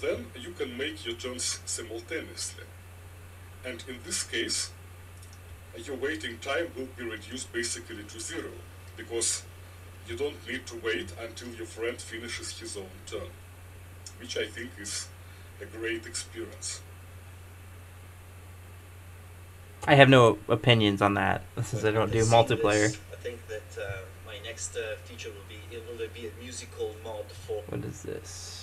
[SPEAKER 2] then you can make your turns simultaneously. And in this case, your waiting time will be reduced basically to 0, because you don't need to wait until your friend finishes his own turn, which I think is a great experience.
[SPEAKER 1] I have no opinions on that, since I don't do multiplayer.
[SPEAKER 3] I think that my next feature will be a musical mod for...
[SPEAKER 1] What is this?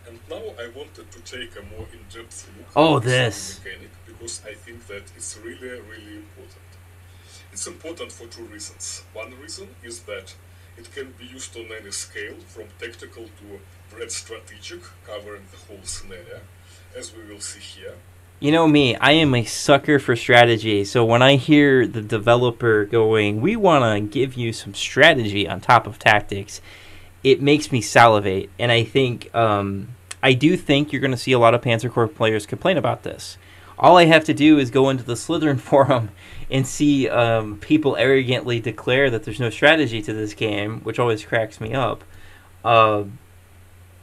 [SPEAKER 2] And now I wanted to take a more in-depth look
[SPEAKER 1] at
[SPEAKER 2] this mechanic, because I think that it's really important. It's important for 2 reasons. One reason is that It can be used on any scale, from tactical to grand strategic, covering the whole scenario, as we will see here.
[SPEAKER 1] You know me, I am a sucker for strategy, so when I hear the developer going, we want to give you some strategy on top of tactics, it makes me salivate. And I think, I do think you're going to see a lot of Panzer Corps players complain about this. All I have to do is go into the Slytherin forum and see people arrogantly declare that there's no strategy to this game, which always cracks me up.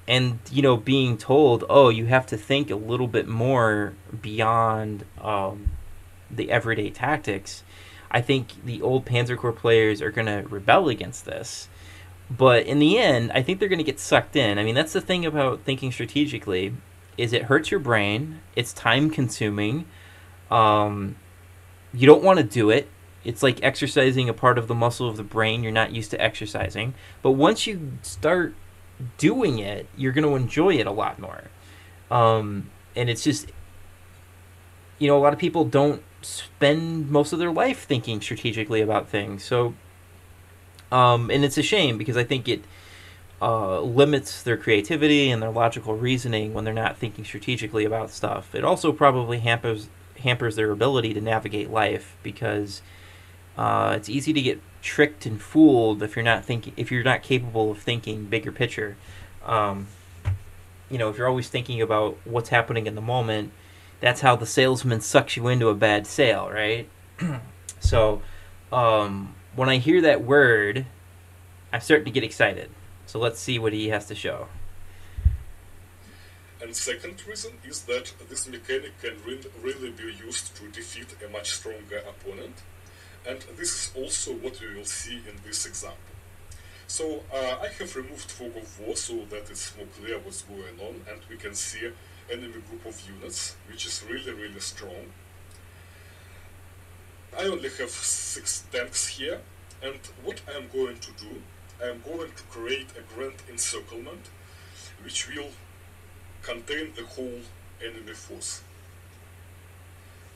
[SPEAKER 1] And, you know, being told, oh, you have to think a little bit more beyond the everyday tactics. I think the old Panzer Corps players are going to rebel against this. But in the end, I think they're going to get sucked in. I mean, that's the thing about thinking strategically, is it hurts your brain. It's time-consuming. You don't want to do it. It's like exercising a part of the muscle of the brain you're not used to exercising. But once you start doing it, you're going to enjoy it a lot more. And it's just, you know, a lot of people don't spend most of their life thinking strategically about things. So, and it's a shame because I think it limits their creativity and their logical reasoning when they're not thinking strategically about stuff. It also probably hampers their ability to navigate life because it's easy to get tricked and fooled if you're not capable of thinking bigger picture. You know, if you're always thinking about what's happening in the moment, that's how the salesman sucks you into a bad sale, right? So when I hear that word, I'm starting to get excited. So let's see what he has to show.
[SPEAKER 2] And second reason is that this mechanic can really be used to defeat a much stronger opponent. And this is also what we will see in this example. So I have removed fog of war so that it's more clear what's going on, and we can see enemy group of units, which is really strong. I only have 6 tanks here, and what I am going to do, I am going to create a grand encirclement, which will contain the whole enemy force.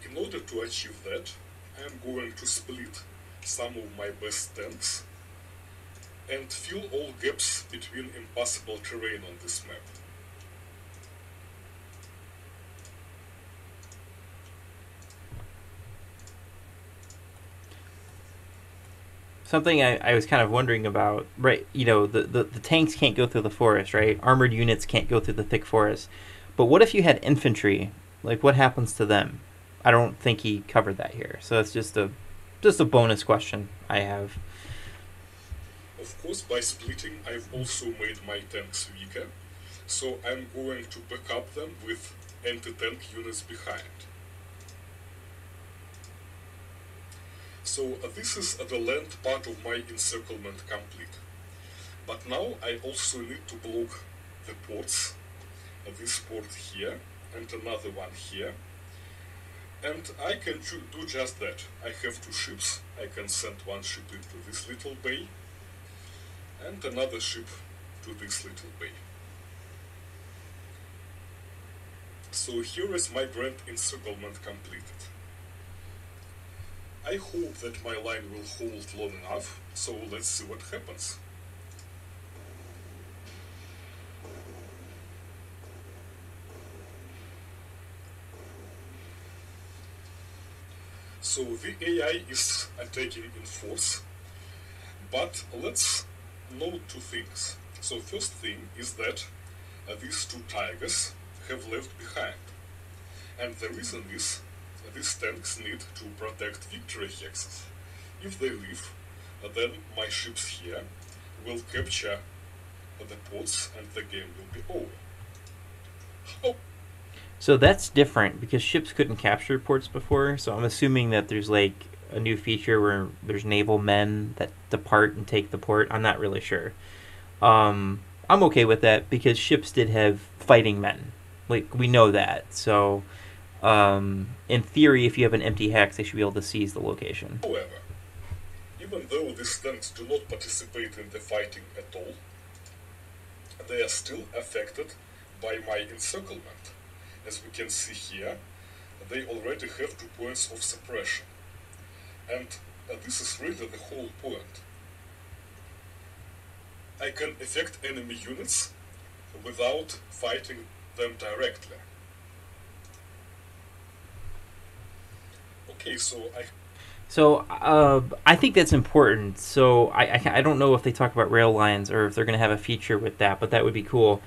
[SPEAKER 2] In order to achieve that, I am going to split some of my best tanks and fill all gaps between impassable terrain on this map.
[SPEAKER 1] Something I was kind of wondering about, right? You know, the tanks can't go through the forest, right? Armored units can't go through the thick forest. But what if you had infantry? Like, what happens to them? I don't think he covered that here. So that's just a bonus question I have.
[SPEAKER 2] Of course, by splitting, I've also made my tanks weaker. So I'm going to back up them with anti-tank units behind. So this is the land part of my encirclement complete. But now I also need to block the ports. This port here and another one here. And I can do just that. I have 2 ships. I can send one ship into this little bay and another ship to this little bay. So here is my grand encirclement completed. I hope that my line will hold long enough, so let's see what happens. So the AI is attacking in force, but let's note 2 things. So first thing is that these 2 tigers have left behind, and the reason is these tanks need to protect victory hexes. If they leave, then my ships here will capture the ports and the game will be over. Oh.
[SPEAKER 1] So that's different because ships couldn't capture ports before. So I'm assuming that there's like a new feature where there's naval men that depart and take the port. I'm not really sure. I'm okay with that because ships did have fighting men. Like, we know that. So in theory, if you have an empty hex, they should be able to seize the location.
[SPEAKER 2] However, even though these tanks do not participate in the fighting at all, they are still affected by my encirclement. As we can see here, they already have 2 points of suppression. And this is really the whole point. I can affect enemy units without fighting them directly. Okay,
[SPEAKER 1] So I think that's important. So I don't know if they talk about rail lines or if they're going to have a feature with that, but that would be cool.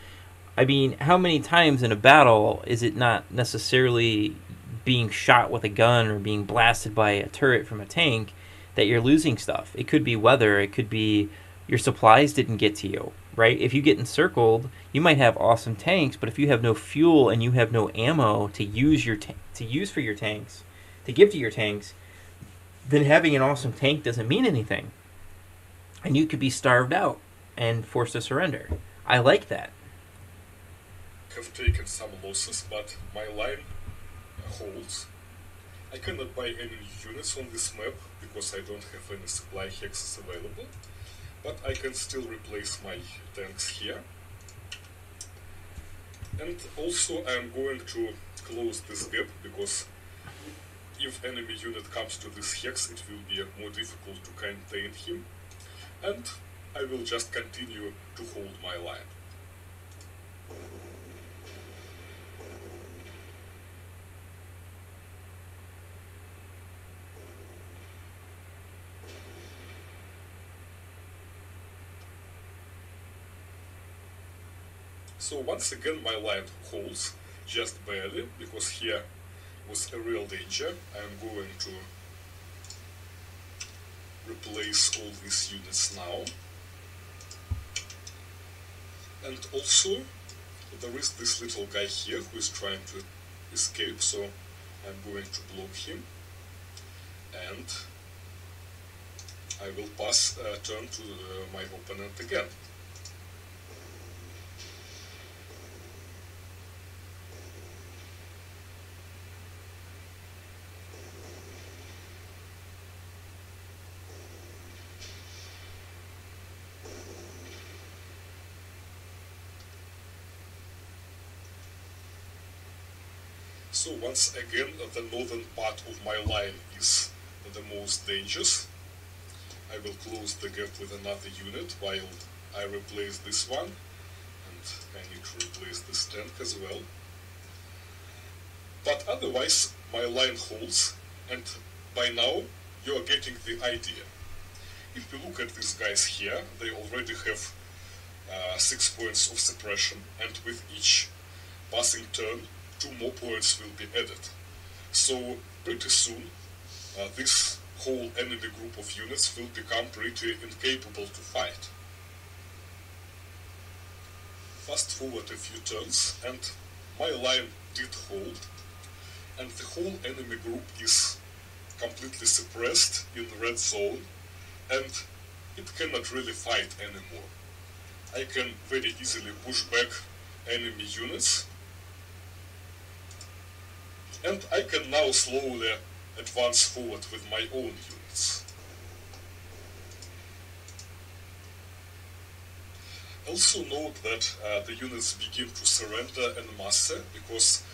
[SPEAKER 1] I mean, how many times in a battle is it not necessarily being shot with a gun or being blasted by a turret from a tank that you're losing stuff? It could be weather. It could be your supplies didn't get to you, right? If you get encircled, you might have awesome tanks, but if you have no fuel and you have no ammo to use to use for your tanks, to give to your tanks, then having an awesome tank doesn't mean anything. And you could be starved out and forced to surrender. I like that.
[SPEAKER 2] have taken some losses, but my line holds. I cannot buy any new units on this map because I don't have any supply hexes available, but I can still replace my tanks here. And also I'm going to close this gap because if enemy unit comes to this hex, it will be more difficult to contain him, and I will just continue to hold my line. So once again my line holds, just barely, because here was a real danger. I'm going to replace all these units now. And also there is this little guy here who is trying to escape, so I'm going to block him, and I will pass turn to my opponent again. So once again, the northern part of my line is the most dangerous. I will close the gap with another unit while I replace this one, and I need to replace this tank as well. But otherwise my line holds, and by now you are getting the idea. If you look at these guys here, they already have 6 points of suppression, and with each passing turn 2 more points will be added. So pretty soon this whole enemy group of units will become pretty incapable to fight. Fast forward a few turns and my line did hold, and the whole enemy group is completely suppressed in the red zone, and it cannot really fight anymore. I can very easily push back enemy units, and I can now slowly advance forward with my own units. Also note that the units begin to surrender en masse because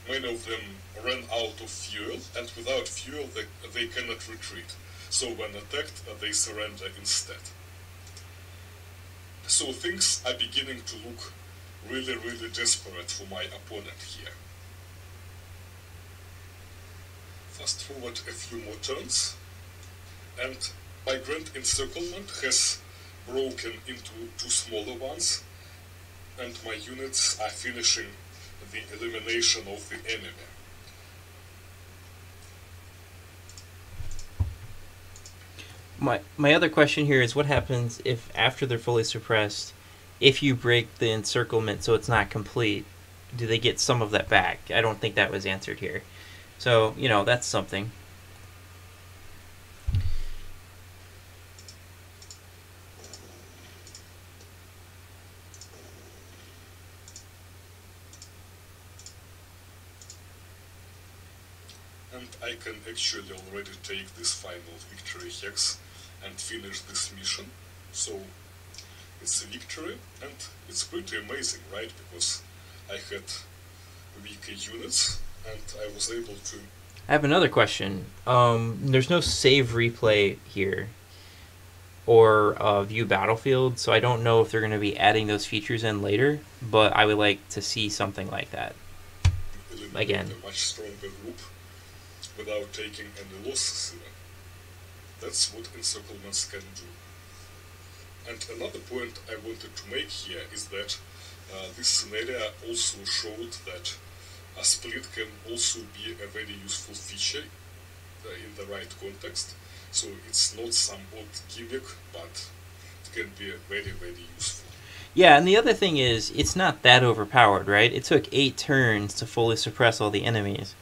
[SPEAKER 2] many of them ran out of fuel, and without fuel they cannot retreat. So when attacked, they surrender instead. So things are beginning to look really desperate for my opponent here. Fast forward a few more turns, and my Grand Encirclement has broken into 2 smaller ones, and my units are finishing the elimination of the enemy.
[SPEAKER 1] My other question here is what happens if after they're fully suppressed, if you break the encirclement so it's not complete, do they get some of that back? I don't think that was answered here. So, you know, that's something.
[SPEAKER 2] And I can actually already take this final victory hex and finish this mission. So it's a victory, and it's pretty amazing, right? Because I had weaker units and I was able to...
[SPEAKER 1] I have another question. There's no save replay here. or View Battlefield, so I don't know if they're going to be adding those features in later, but I would like to see something like that. Again.
[SPEAKER 2] A much stronger group without taking any losses even. That's what encirclements can do. And another point I wanted to make here is that this scenario also showed that a split can also be a very useful feature in the right context. So it's not some odd gimmick, but it can be very, very useful.
[SPEAKER 1] Yeah, and the other thing is, it's not that overpowered, right? It took 8 turns to fully suppress all the enemies,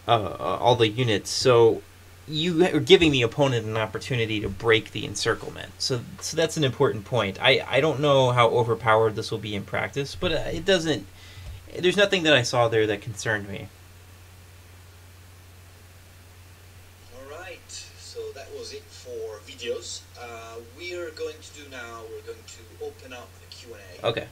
[SPEAKER 1] all the units. So you are giving the opponent an opportunity to break the encirclement. So that's an important point. I don't know how overpowered this will be in practice, but it doesn't. There's nothing that I saw there that concerned me.
[SPEAKER 3] All right, so that was it for videos. We're going to open up the Q&A.
[SPEAKER 1] Okay.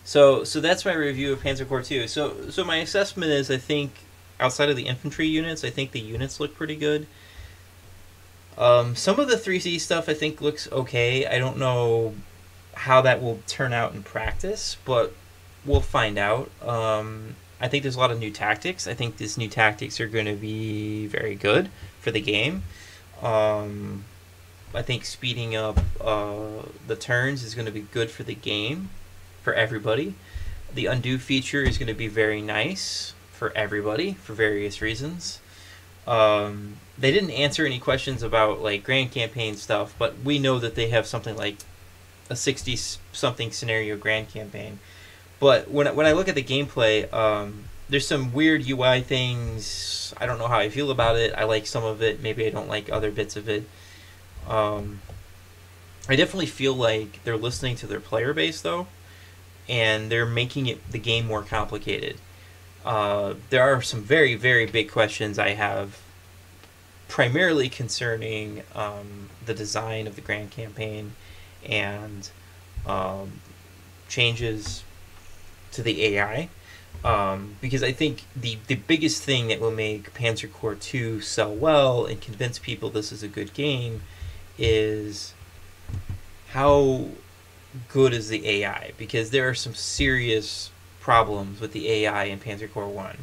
[SPEAKER 1] So that's my review of Panzer Corps 2. So my assessment is, I think, outside of the infantry units, I think the units look pretty good. Some of the 3C stuff I think looks okay. I don't know how that will turn out in practice, but we'll find out. I think there's a lot of new tactics. I think these new tactics are going to be very good for the game. I think speeding up the turns is going to be good for the game, for everybody. The undo feature is going to be very nice for everybody for various reasons. They didn't answer any questions about like Grand Campaign stuff, but we know that they have something like a 60-something scenario Grand Campaign. But when I look at the gameplay, there's some weird UI things. I don't know how I feel about it. I like some of it. Maybe I don't like other bits of it. I definitely feel like they're listening to their player base, though, and they're making the game more complicated. There are some very, very big questions I have, primarily concerning the design of the Grand Campaign and changes to the AI. Because I think the biggest thing that will make Panzer Corps 2 sell well and convince people this is a good game is how good is the AI, because there are some serious problems with the AI in Panzer Corps 1.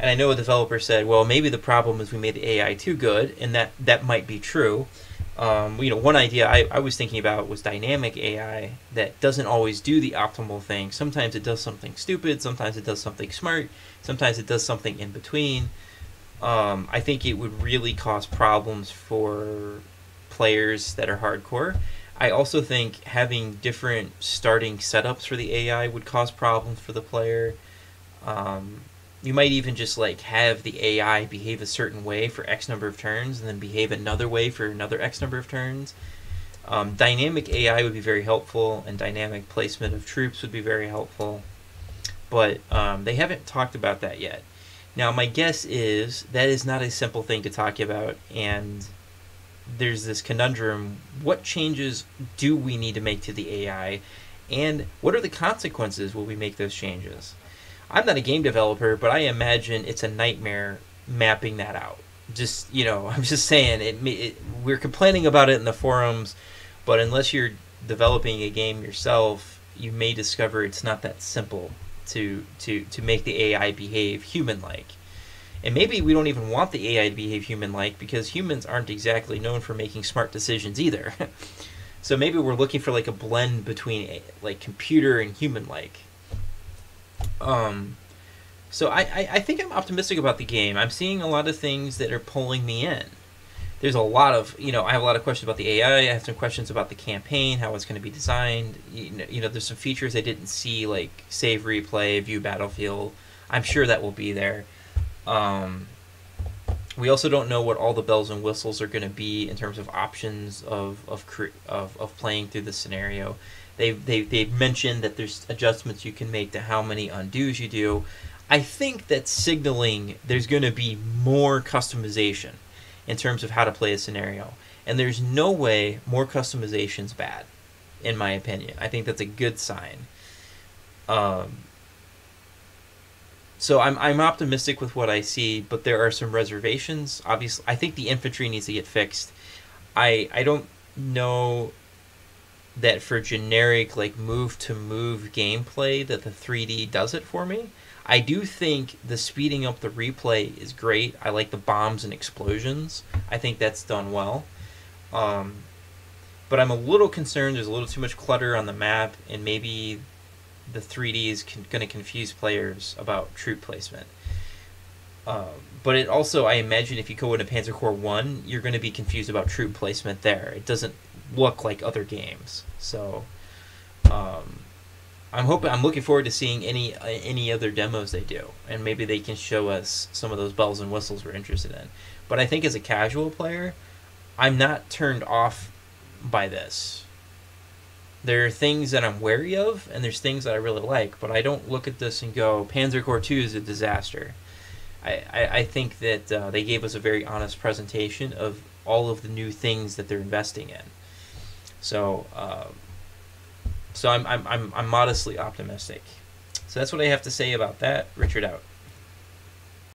[SPEAKER 1] And I know a developer said, well, maybe the problem is we made the AI too good, and that might be true. One idea I was thinking about was dynamic AI that doesn't always do the optimal thing. Sometimes it does something stupid, sometimes it does something smart, sometimes it does something in between. I think it would really cause problems for players that are hardcore. I also think having different starting setups for the AI would cause problems for the player. You might even just like have the AI behave a certain way for X number of turns and then behave another way for another X number of turns. Dynamic AI would be very helpful, and dynamic placement of troops would be very helpful. But they haven't talked about that yet. Now, my guess is that is not a simple thing to talk about, and there's this conundrum. What changes do we need to make to the AI, and what are the consequences when we make those changes? I'm not a game developer, but I imagine it's a nightmare mapping that out. Just, I'm just saying, we're complaining about it in the forums, but unless you're developing a game yourself, you may discover it's not that simple to make the AI behave human-like. And maybe we don't even want the AI to behave human-like, because humans aren't exactly known for making smart decisions either. So maybe we're looking for like a blend between like computer and human-like. So I think I'm optimistic about the game. I'm seeing a lot of things that are pulling me in. There's a lot of, I have a lot of questions about the AI. I have some questions about the campaign, how it's going to be designed. There's some features I didn't see, like save replay, view battlefield. I'm sure that will be there. We also don't know what all the bells and whistles are going to be in terms of options of playing through the scenario. They've mentioned that there's adjustments you can make to how many undos you do. I think that's signaling there's going to be more customization in terms of how to play a scenario. And there's no way more customization's bad, in my opinion. I think that's a good sign. So I'm optimistic with what I see, but there are some reservations. Obviously, I think the infantry needs to get fixed. I don't know that for generic like move to move gameplay that the 3D does it for me. I do think the speeding up the replay is great. I like the bombs and explosions. I think that's done well. But I'm a little concerned there's a little too much clutter on the map, and maybe the 3D is going to confuse players about troop placement. But it also, I imagine if you go into Panzer Corps 1, you're going to be confused about troop placement there. It doesn't look like other games. So I'm looking forward to seeing any other demos they do, and maybe they can show us some of those bells and whistles we're interested in. But I think as a casual player, I'm not turned off by this. There are things that I'm wary of, and there's things that I really like, but I don't look at this and go, Panzer Corps 2 is a disaster. I think that they gave us a very honest presentation of all of the new things that they're investing in. So I'm modestly optimistic. So that's what I have to say about that. Richard out.